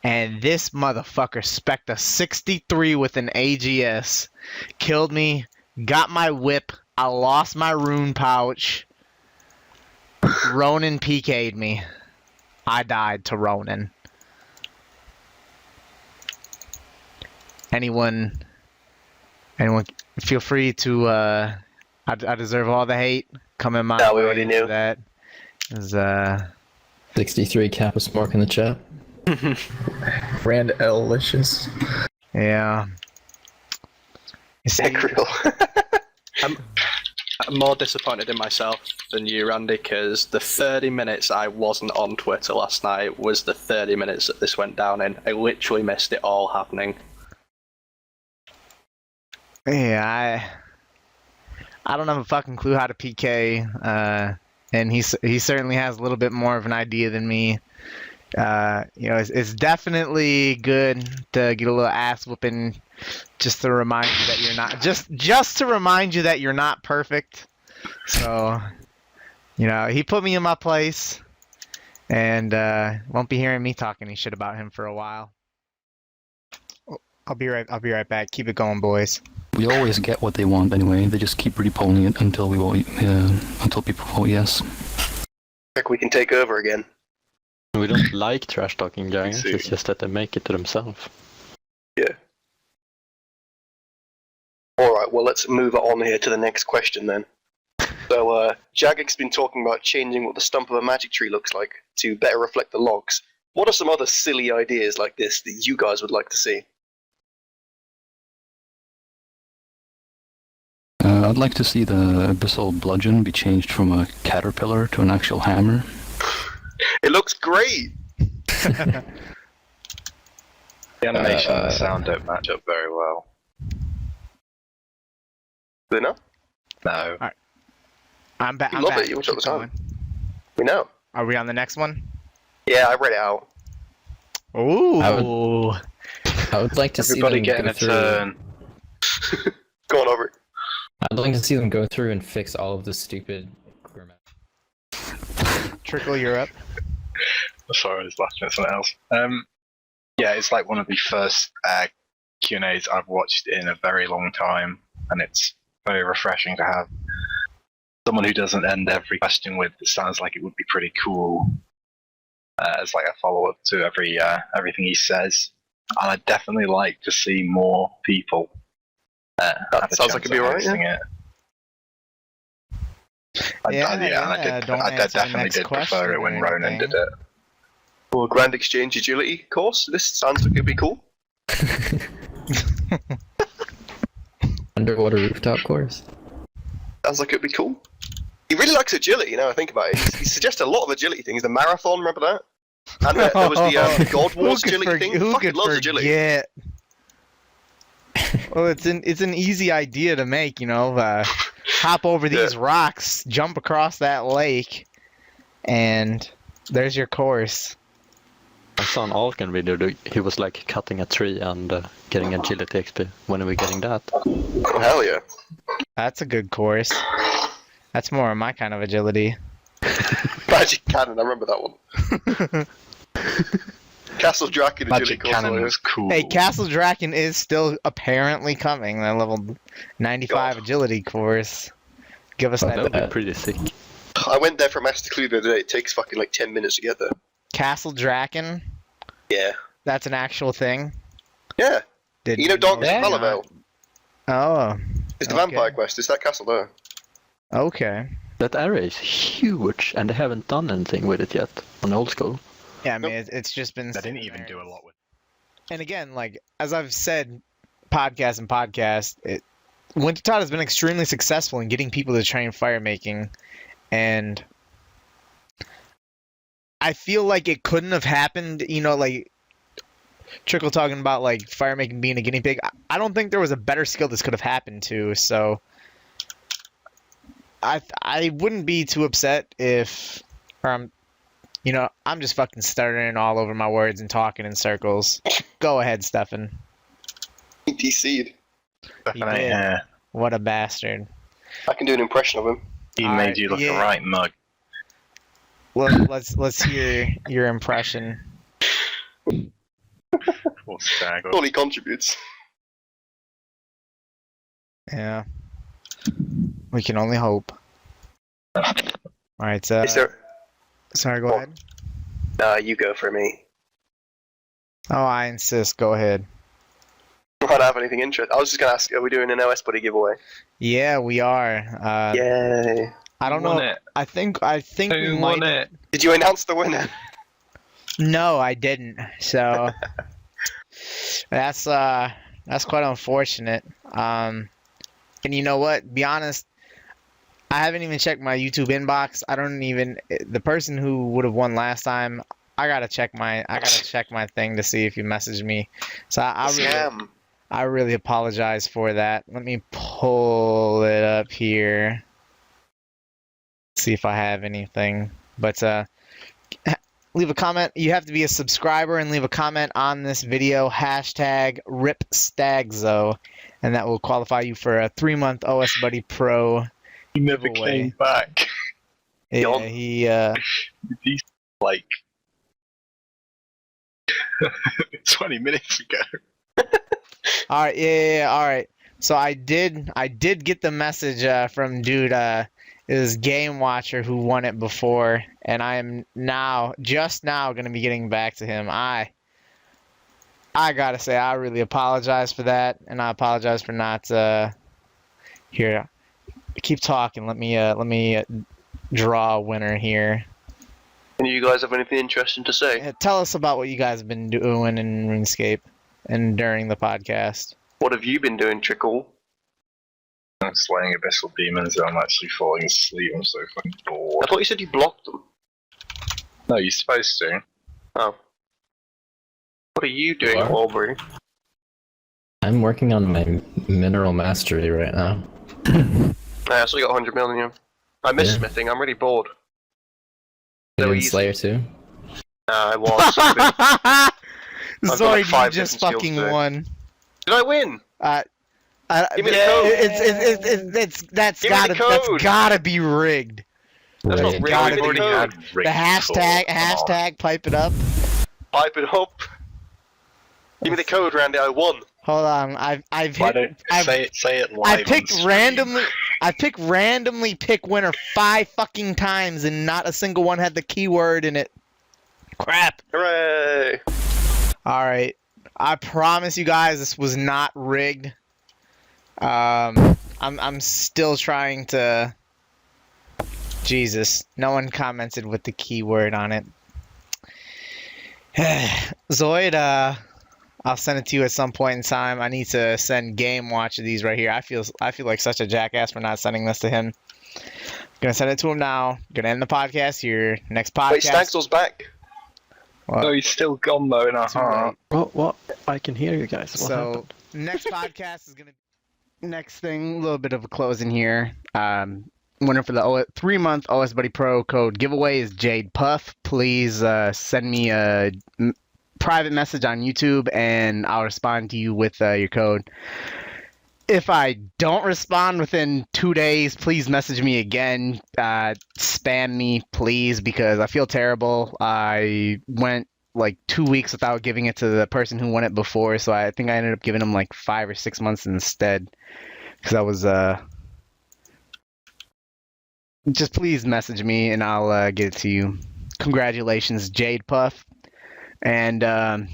and this motherfucker spec'd a 63 with an AGS, killed me, got my whip, I lost my rune pouch. Ronan PK'd me. I died to Ronan. Anyone feel free to I deserve all the hate. Come in my we already knew that. Is 63 Kappa Spark in the chat. Randalicious. Yeah. I'm more disappointed in myself than you, Randy, because the 30 minutes I wasn't on Twitter last night was the 30 minutes that this went down in. I literally missed it all happening. Yeah, I don't have a fucking clue how to PK, and he certainly has a little bit more of an idea than me. It's definitely good to get a little ass whooping, just to remind you that you're not just to remind you that you're not perfect. So, he put me in my place, and won't be hearing me talk any shit about him for a while. I'll be right back. Keep it going, boys. We always get what they want anyway. They just keep repolling it until we vote, until people vote yes. Like we can take over again. We don't like trash talking giants. It's just that they make it to themselves. Yeah. All right. Well, let's move on here to the next question then. So, Jagek's been talking about changing what the stump of a magic tree looks like to better reflect the logs. What are some other silly ideas like this that you guys would like to see? I'd like to see the Abyssal Bludgeon be changed from a caterpillar to an actual hammer. It looks great! The animation and the sound don't match up very well. Do they not? No. Alright. I'm back. You love it, you watch it all the time. We know. Are we on the next one? Yeah, I read it out. Ooh. I would like to see Everybody them getting go a through. turn. Go on over it. I'd like to see them go through and fix all of the stupid grammar. Trickle, you're up. Sorry, I was laughing at something else. Yeah, it's like one of the first Q&As I've watched in a very long time, and it's very refreshing to have someone who doesn't end every question with "it sounds like it would be pretty cool" as like a follow-up to everything he says. And I'd definitely like to see more people that sounds like it'd be alright, it. I definitely did prefer it when Ronan did it. Well, Grand Exchange Agility course. This sounds like it'd be cool. Underwater rooftop course. Sounds like it'd be cool. He really likes agility, now I think about it. He suggests a lot of agility things. The marathon, remember that? And there was the God Wars agility thing. Who Fucking could loves agility. forget? Well, it's an easy idea to make, you know. Hop over these rocks, jump across that lake, and there's your course. I saw an Alkan video. He was like cutting a tree and getting agility XP. When are we getting that? Oh, hell yeah. That's a good course. That's more of my kind of agility. Magic Cannon, I remember that one. Castle Draken agility Magic Cannon was cool. Hey, Castle Draken is still apparently coming. That level 95 agility course. Give us that. That would be pretty sick. I went there for Master Clue the other day. It takes fucking like 10 minutes to get there. Castle Draken? Yeah. That's an actual thing? Yeah. Did you know Dogs of Palavelle? Oh. It's the Vampire Quest. It's that castle there. Okay. That area is huge, and they haven't done anything with it yet on old school. Yeah, I mean, it's just been... They didn't even do a lot with it. And again, like, as I've said, podcast, Winter Todd has been extremely successful in getting people to train fire making, and I feel like it couldn't have happened, you know, like, Trickle talking about, like, fire making being a guinea pig. I don't think there was a better skill this could have happened to, so I wouldn't be too upset if, you know, I'm just fucking stuttering all over my words and talking in circles. Go ahead, Stefan. He DC'd. He did. What a bastard. I can do an impression of him. He made you look a right mug. Well, let's hear your impression. All he contributes. Yeah. We can only hope. Alright, Is there... Sorry, go ahead. You go for me. Oh, I insist. Go ahead. I don't have anything interesting. I was just gonna ask, are we doing an OS buddy giveaway? Yeah, we are. Yay. I don't know. I think we won might. it? Did you announce the winner? No, I didn't. So that's quite unfortunate. And you know what? Be honest, I haven't even checked my YouTube inbox. I don't even the person who would have won last time. I gotta check my thing to see if you messaged me. So I really apologize for that. Let me pull it up here. See if I have anything. But leave a comment. You have to be a subscriber and leave a comment on this video. #RipStagzo, and that will qualify you for a 3-month OS Buddy Pro. He never came back. Yeah, he's like 20 minutes ago. All right, yeah, all right. So I did get the message from dude. It was Game Watcher who won it before, and I am just now gonna be getting back to him. I gotta say I really apologize for that, and I apologize for not here. Keep talking. Let me draw a winner here. And you guys have anything interesting to say? Tell us about what you guys have been doing in RuneScape and during the podcast. What have you been doing, Trickle? I'm slaying abyssal demons and I'm actually falling asleep. I'm so fucking bored. I thought you said you blocked them. No, you're supposed to. Oh. What are you doing, Aubrey? I'm working on my mineral mastery right now. I still got 100 million. I miss smithing. I'm really bored. You're in Slayer too? I was. I've got like Zoid, 5 you just different skills fucking today. won. Did I win? Give me the code. That's Give me the code. gotta be rigged. That's not It's rigged. gotta Give me be the code. the hashtag pipe it up. Pipe it up. Give me the code, Randy. I won. Hold on, I've Say it live I on picked stream. randomly pick winner 5 fucking times and not a single one had the keyword in it. Crap. Hooray! All right, I promise you guys this was not rigged. I'm still trying to. Jesus, no one commented with the keyword on it. Zoid, I'll send it to you at some point in time. I need to send Game Watch of these right here. I feel like such a jackass for not sending this to him. Gonna send it to him now. Gonna end the podcast here. Next podcast. Wait, Staxel's back. What? Oh, he's still gone though in our heart. What? I can hear you guys. What happened? Next podcast is gonna. Next thing, a little bit of a closing here. Winner for the 3-month OS Buddy Pro code giveaway is Jade Puff. Please send me a private message on YouTube and I'll respond to you with your code. If I don't respond within 2 days, please message me again. Spam me, please, because I feel terrible. I went like 2 weeks without giving it to the person who won it before, so I think I ended up giving him like 5 or 6 months instead. Because I was just please message me and I'll get it to you. Congratulations, Jade Puff. And to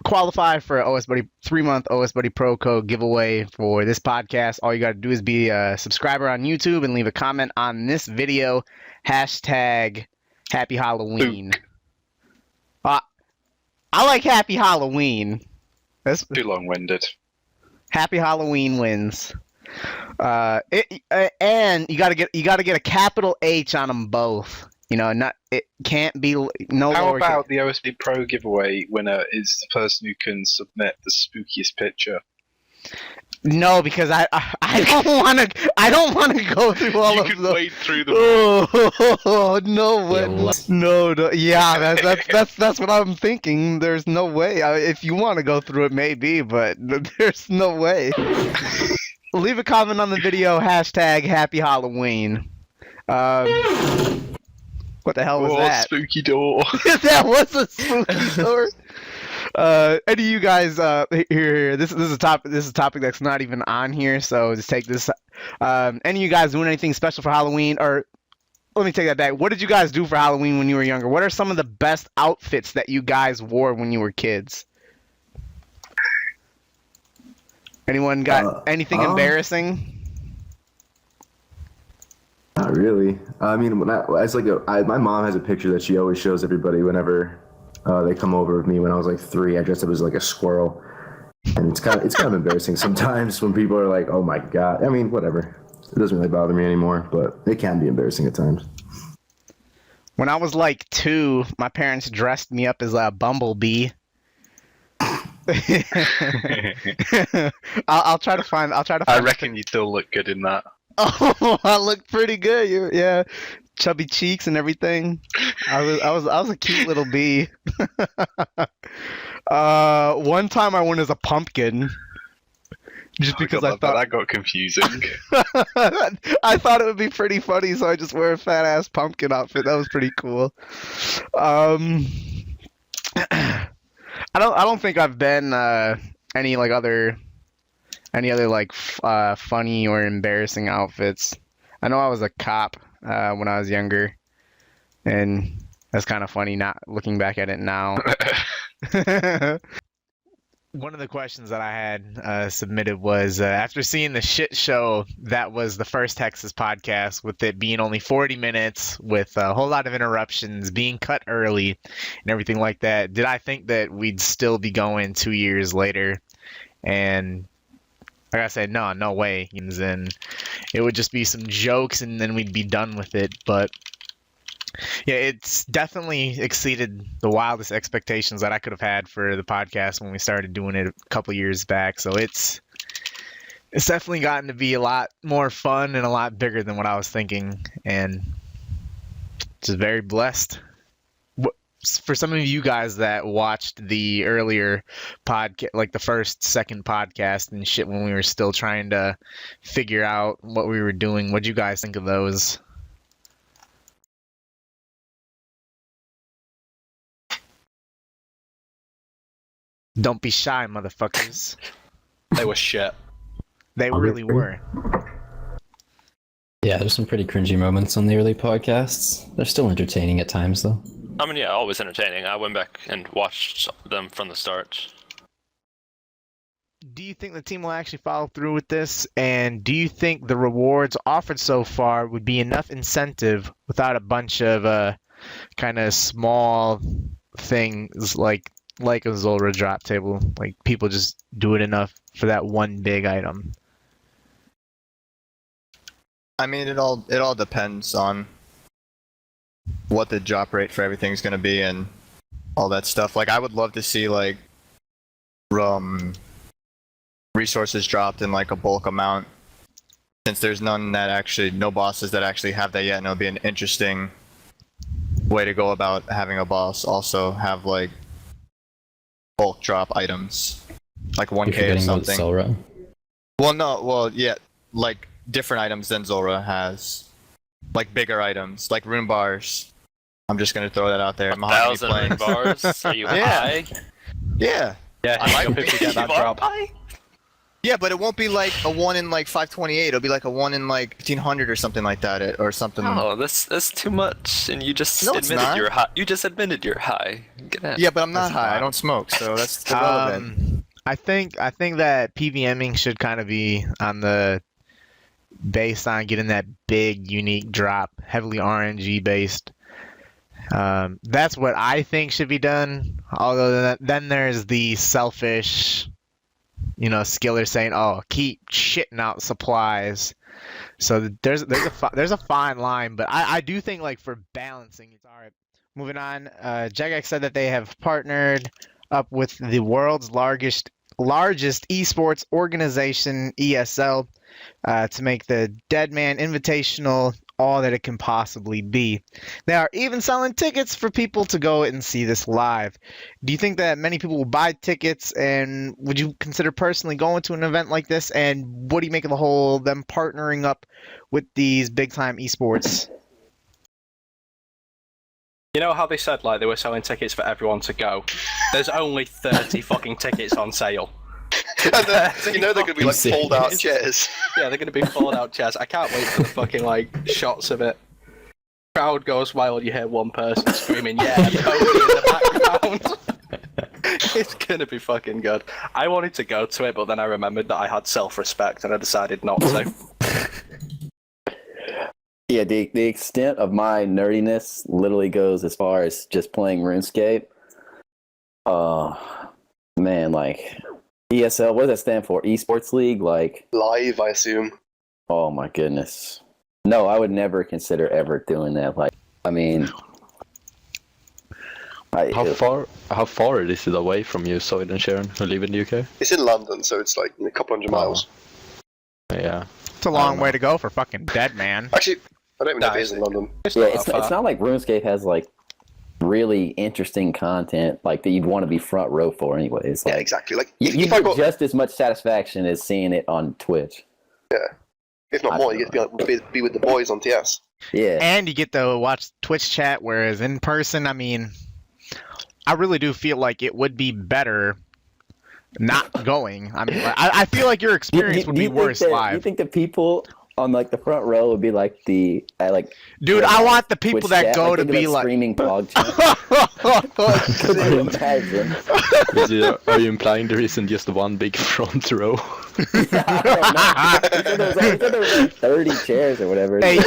qualify for OS Buddy 3-month OS Buddy Pro code giveaway for this podcast, all you got to do is be a subscriber on YouTube and leave a comment on this video. Hashtag Happy Halloween. I like Happy Halloween. That's too long-winded. Happy Halloween wins. And you gotta get a capital H on them both. You know, it can't be no. How about the OSB Pro giveaway winner is the person who can submit the spookiest picture? No, because I don't wanna go through all of the. Wade through them. Oh no way! No, yeah, that's what I'm thinking. There's no way. If you want to go through it, maybe, but there's no way. Leave a comment on the video. Hashtag Happy Halloween. What the hell was that? Spooky door. That was a spooky door. Any of you guys here? This is a topic. This is a topic that's not even on here. So just take this. Any of you guys doing anything special for Halloween? Or let me take that back. What did you guys do for Halloween when you were younger? What are some of the best outfits that you guys wore when you were kids? Anyone got anything embarrassing? Not really. I mean, my mom has a picture that she always shows everybody whenever they come over with me. When I was like 3, I dressed up as like a squirrel, and it's kind of embarrassing sometimes when people are like, "Oh my god!" I mean, whatever. It doesn't really bother me anymore, but it can be embarrassing at times. When I was like 2, my parents dressed me up as a bumblebee. I'll try to find. I reckon you still look good in that. Oh, I look pretty good. Yeah, chubby cheeks and everything. I was a cute little bee. One time I went as a pumpkin. Just because I thought that got confusing. I thought it would be pretty funny, so I just wear a fat ass pumpkin outfit. That was pretty cool. I don't think I've been any other like funny or embarrassing outfits. I know I was a cop when I was younger, and that's kind of funny not looking back at it now. One of the questions that I had submitted was after seeing the shit show that was the first Hexis podcast, with it being only 40 minutes, with a whole lot of interruptions, being cut early, and everything like that, did I think that we'd still be going 2 years later? And like I said, no way. And it would just be some jokes, and then we'd be done with it. But yeah, it's definitely exceeded the wildest expectations that I could have had for the podcast when we started doing it a couple years back. So it's It's definitely gotten to be a lot more fun and a lot bigger than what I was thinking, and just very blessed. For some of you guys that watched the earlier podcast, like the first, second podcast and shit, when we were still trying to figure out what we were doing, what'd you guys think of those? Don't be shy, motherfuckers. They were shit. They really were. Yeah, there's some pretty cringy moments on the early podcasts. They're still entertaining at times, though. I mean, yeah, always entertaining. I went back and watched them from the start. Do you think the team will actually follow through with this? And do you think the rewards offered so far would be enough incentive without a bunch of kind of small things like a Zulrah drop table? Like, people just do it enough for that one big item. I mean, it all depends on what the drop rate for everything's gonna be and all that stuff. Like, I would love to see like resources dropped in like a bulk amount, since there's no bosses that actually have that yet, and it'll be an interesting way to go about having a boss also have like bulk drop items, like 1k or something. Yeah, like different items than Zulrah has, like bigger items, like rune bars. I'm just gonna throw that out there. 1,000 rune bars? Are you high? Yeah. Yeah, I like to get that drop. Yeah, but it won't be like a 1 in like 528. It'll be like a 1 in like 1500 or something like that, or something. Oh, that's too much, and you just No, it's admitted not. you're high. You just admitted you're high. Yeah, but I'm not high. I don't smoke, so that's irrelevant. I think that PVMing should kind of be on the based on getting that big unique drop, heavily RNG based. That's what I think should be done. Although then there's the selfish, skiller saying, "Oh, keep shitting out supplies." So there's a fine line, but I do think, like, for balancing, it's all right. Moving on, Jagex said that they have partnered up with the world's largest esports organization, ESL, to make the Deadman Invitational all that it can possibly be. They are even selling tickets for people to go and see this live. Do you think that many people will buy tickets, and would you consider personally going to an event like this? And what do you make of the whole them partnering up with these big time esports? You know how they said like they were selling tickets for everyone to go? There's only 30 fucking tickets on sale. And they're going to be like fold out chairs. Yeah, they're going to be fold out chairs. I can't wait for the fucking like shots of it. Crowd goes wild, you hear one person screaming, "Yeah, Cody," in the background. It's going to be fucking good. I wanted to go to it, but then I remembered that I had self-respect and I decided not to. Yeah, the extent of my nerdiness literally goes as far as just playing RuneScape. Man, like ESL, what does that stand for? Esports League? Like live, I assume. Oh my goodness. No, I would never consider ever doing that. Like, I mean, how far is it away from you, Soyd and Sharon, who live in the UK? It's in London, so it's like a couple hundred miles. Yeah. It's a long way to go for fucking Deadman. Actually, I don't even know if it is in London. It's not like RuneScape has like really interesting content like that you'd want to be front row for anyways. Like, yeah, exactly. Like you get just as much satisfaction as seeing it on Twitch. Yeah. If not more, you get to be with the boys on TS. Yeah. And you get to watch Twitch chat, whereas in person, I mean, I really do feel like it would be better not going. I mean, I feel like your experience would be worse live. You think the people on like the front row would be like the dude, I want the people that chat, go to be like screaming pog chat. Are you implying there isn't just one big front row? I don't know. He said there was like 30 chairs or whatever. Hey.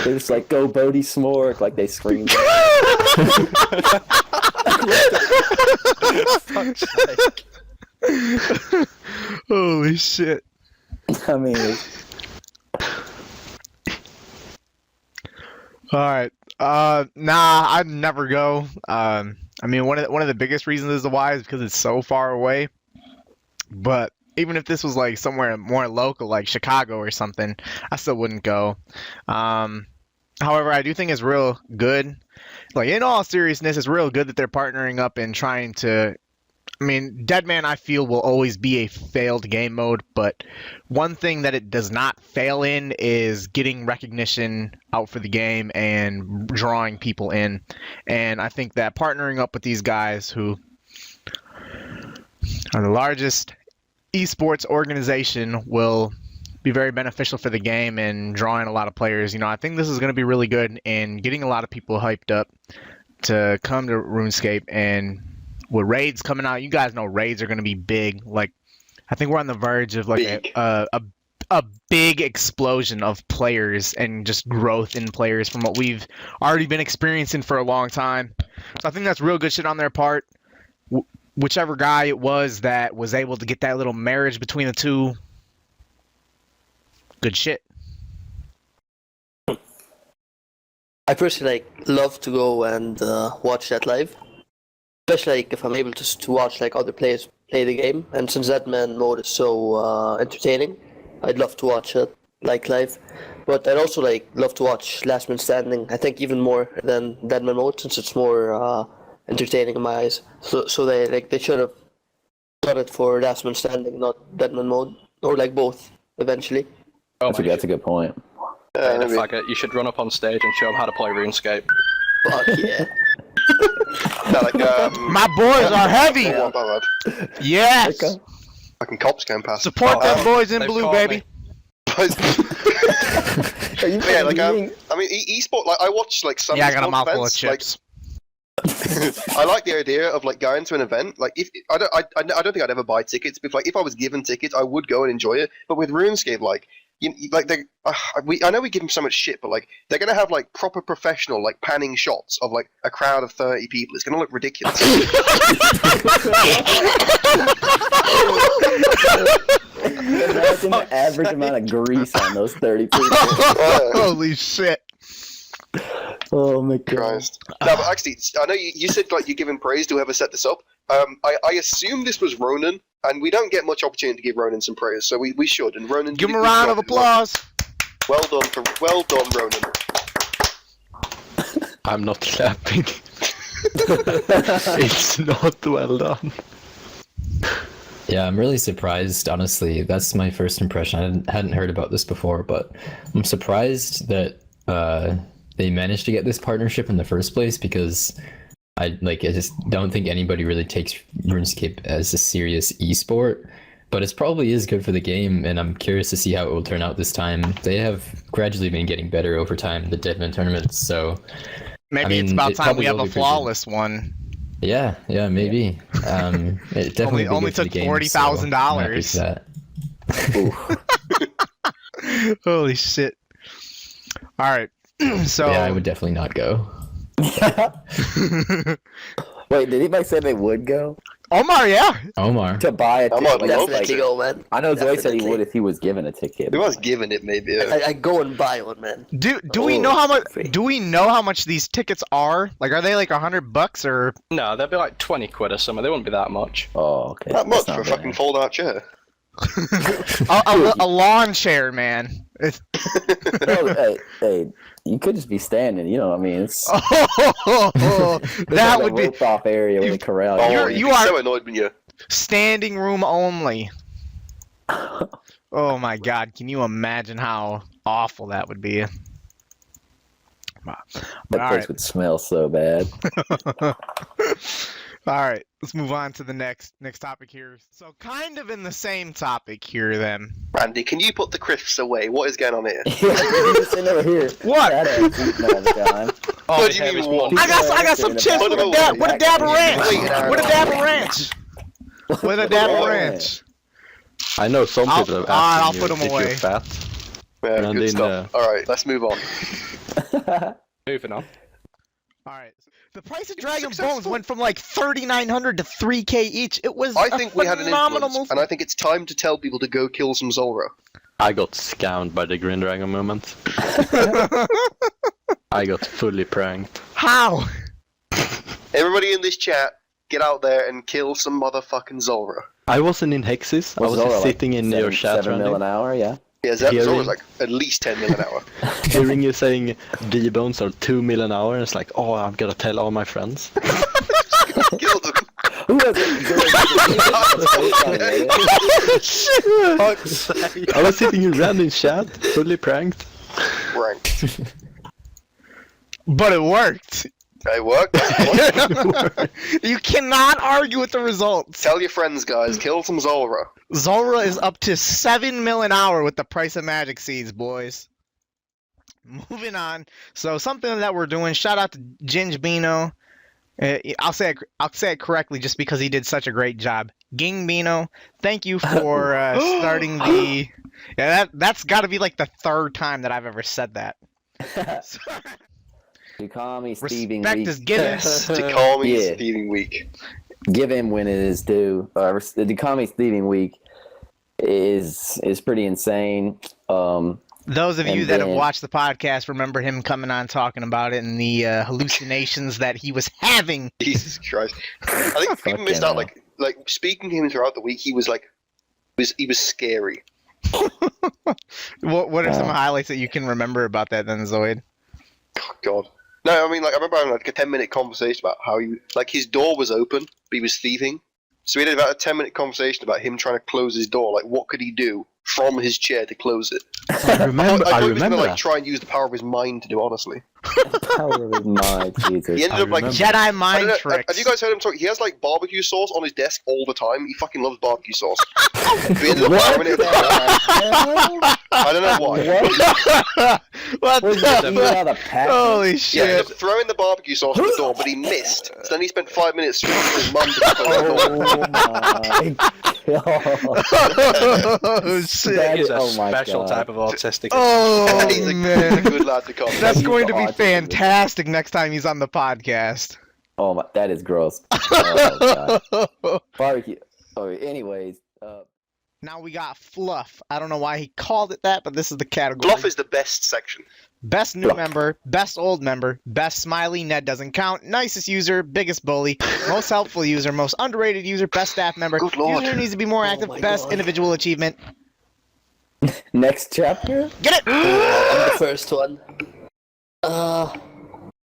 They just like go Bodhi Smork, like they scream. Holy shit. I mean, alright. Nah, I'd never go. I mean, one of the biggest reasons is why is because it's so far away. But even if this was like somewhere more local, like Chicago or something, I still wouldn't go. However, I do think it's real good. Like, in all seriousness, it's real good that they're partnering up and trying to. I mean, Deadman, I feel, will always be a failed game mode, but one thing that it does not fail in is getting recognition out for the game and drawing people in. And I think that partnering up with these guys who are the largest esports organization will be very beneficial for the game and drawing a lot of players. You know, I think this is going to be really good in getting a lot of people hyped up to come to RuneScape. And with raids coming out, you guys know raids are going to be big. Like, I think we're on the verge of like a big explosion of players and just growth in players from what we've already been experiencing for a long time. So I think that's real good shit on their part. Whichever guy it was that was able to get that little marriage between the two, good shit. I personally love to go and watch that live. Especially if I'm able to watch other players play the game, and since Deadman mode is so entertaining, I'd love to watch it live. But I'd also love to watch Last Man Standing. I think even more than Deadman mode, since it's more entertaining in my eyes. So they should have done it for Last Man Standing, not Deadman mode, or both eventually. That's a good point. Fuck it, you should run up on stage and show them how to play RuneScape. Fuck yeah. My boys are heavy. Yes. Fucking cops going past. Support them boys in blue, baby. Yeah, I mean, esport. I watch some. Yeah, I got a mouthful events, of chips. I like the idea of going to an event. If I don't think I'd ever buy tickets. But if I was given tickets, I would go and enjoy it. But with RuneScape, I know we give them so much shit, but they're gonna have proper professional panning shots of a crowd of 30 people. It's gonna look ridiculous. Imagine the average amount of grease on those 30 people. Holy shit. Oh my god. Christ. No, but actually, I know you said you're giving praise to whoever set this up. I assume this was Ronan, and we don't get much opportunity to give Ronan some praise, so we should. And Ronan, give him a round of applause. Well done, Ronan. I'm not clapping. It's not well done. Yeah, I'm really surprised, honestly. That's my first impression. I hadn't heard about this before, but I'm surprised that they managed to get this partnership in the first place, because I just don't think anybody really takes RuneScape as a serious esport, but it probably is good for the game, and I'm curious to see how it will turn out this time. They have gradually been getting better over time, the Deadman tournaments, so maybe it's about time we have a flawless one. Yeah, maybe. It definitely only took $40,000. Holy shit! All right, so yeah, I would definitely not go. Wait, did anybody say they would go? Omar, yeah. Omar. To buy a ticket. Definitely go, man. I know Zoe said he would if he was given a ticket. If he was given it, maybe. Yeah. I go and buy one, man. Do we know how much? Do we know how much these tickets are? Are they $100 or? No, they'd be £20 or something. They wouldn't be that much. Oh, okay. That much for a fucking fold-out chair. a lawn chair, man. Hey, you could just be standing. You know what I mean? It's that would be roped off area with a corral. You are so annoyed when you standing room only. Oh my god! Can you imagine how awful that would be? That place would smell so bad. All right, let's move on to the next topic here. So, kind of in the same topic here, then. Randy, can you put the crisps away? What is going on here? Never here. What? What do you mean what? I got some chips with a dab of ranch. With a dab of ranch. With a dab of ranch. I know some people have I'll asked put them if away. you're fat. Yeah, good stuff. All right, let's move on. Moving on. All right. The price of Dragon Bones went from $3,900 to $3K each. It was I think we had an influence, and I think it's time to tell people to go kill some Zulrah. I got scammed by the Green Dragon moment. I got fully pranked. How? Everybody in this chat, get out there and kill some motherfucking Zulrah. I wasn't in Hexis. I was Zora, just sitting in your chat 7 mil an hour, yeah. Yeah, Zora was like at least 10 mil an hour. Hearing you saying D-bones are 2 mil an hour, and it's like, oh, I'm gonna tell all my friends. Kill them. Who has I was sitting in random chat, fully pranked. Pranked. But it worked. It worked. You cannot argue with the results. Tell your friends, guys. Kill some Zora. Zora is up to 7 mil an hour with the price of magic seeds, boys. Moving on. So something that we're doing. Shout out to Ginge Bino. I'll say it correctly just because he did such a great job. Ging Bino, thank you for starting the. Yeah, that's got to be like the third time that I've ever said that. You call me thieving Respect weak. is given. To call me thieving week. Give him when it is due. The Kami's thieving week is pretty insane. Those of you and that then- have watched the podcast remember him coming on talking about it and the hallucinations that he was having. Jesus Christ! I think people missed out. Like speaking to him throughout the week, he was like, he was scary. What are some highlights that you can remember about that then, Zoid? Oh, God. No, I mean, like I remember having like a 10-minute conversation about how his door was open, but he was thieving. So we had about a 10-minute conversation about him trying to close his door. Like, what could he do from his chair to close it? I remember. I I was gonna remember. like try and use the power of his mind to do. Honestly, Power of his mind, Jesus. he ended up like Jedi I mind don't know, tricks. have you guys heard him talk? He has like barbecue sauce on his desk all the time. He fucking loves barbecue sauce. He ended up throwing it. I don't know why. What Was the he out of fuck? passion? Holy Yeah, he shit. ended up throwing the barbecue sauce at the door, but he missed. So then he spent 5 minutes screaming for his mum to open the door. Oh shit. That He's is- a oh my special God. type of autistic. Oh He's a man. good lad to come. That's He's going to the be autism. fantastic next time he's on the podcast. Oh my, that is gross. Oh, God. Barbecue. Oh, anyways. Now we got Fluff. I don't know why he called it that, but this is the category. Bluff is the best section. Best new member, best old member, best smiley, Ned doesn't count, nicest user, biggest bully, most helpful user, most underrated user, best staff member, Good Lord. user who needs to be more active, my best God. individual achievement. Next chapter? Get it! I'm the first one.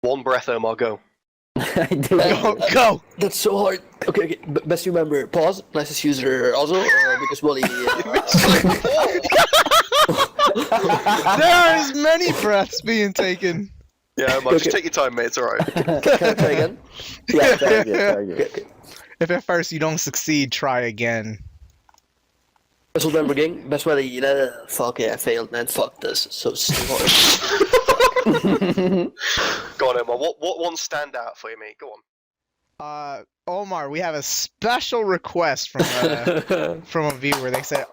One breath, Omar, go. I do. Go! That's so hard. Okay. Best new member, pause. Nicest user, also. Biggest bully. There are as many breaths being taken. Yeah, Omar, just take your time, mate. It's alright. Can I try again? Yeah, very good. If at first you don't succeed, try again. Best old member gang. Best bully. Fuck yeah, I failed, man. Fuck this. So hard. Go on, Omar. What ones stand out for you, mate? Go on. Omar, we have a special request from a viewer. They said,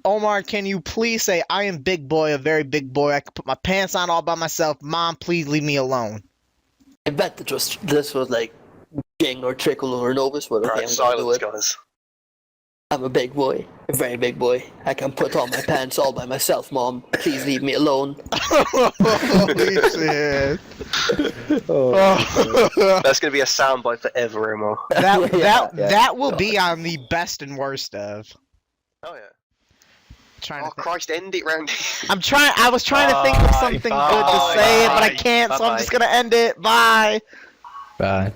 Omar, can you please say, I am big boy, a very big boy. I can put my pants on all by myself. Mom, please leave me alone. I bet this was like Ging or Trickle or Novus, but okay, Alright, I'm gonna do silence, it. guys. I'm a big boy, a very big boy. I can put on my pants all by myself, Mom. Please leave me alone. Holy shit. That's gonna be a soundbite forever, Omar. That will be on the best and worst of. Oh yeah. Trying Oh to think. Christ, end it round. I was trying to think of something good to say, but I can't, so I'm just gonna end it. Bye. Bye.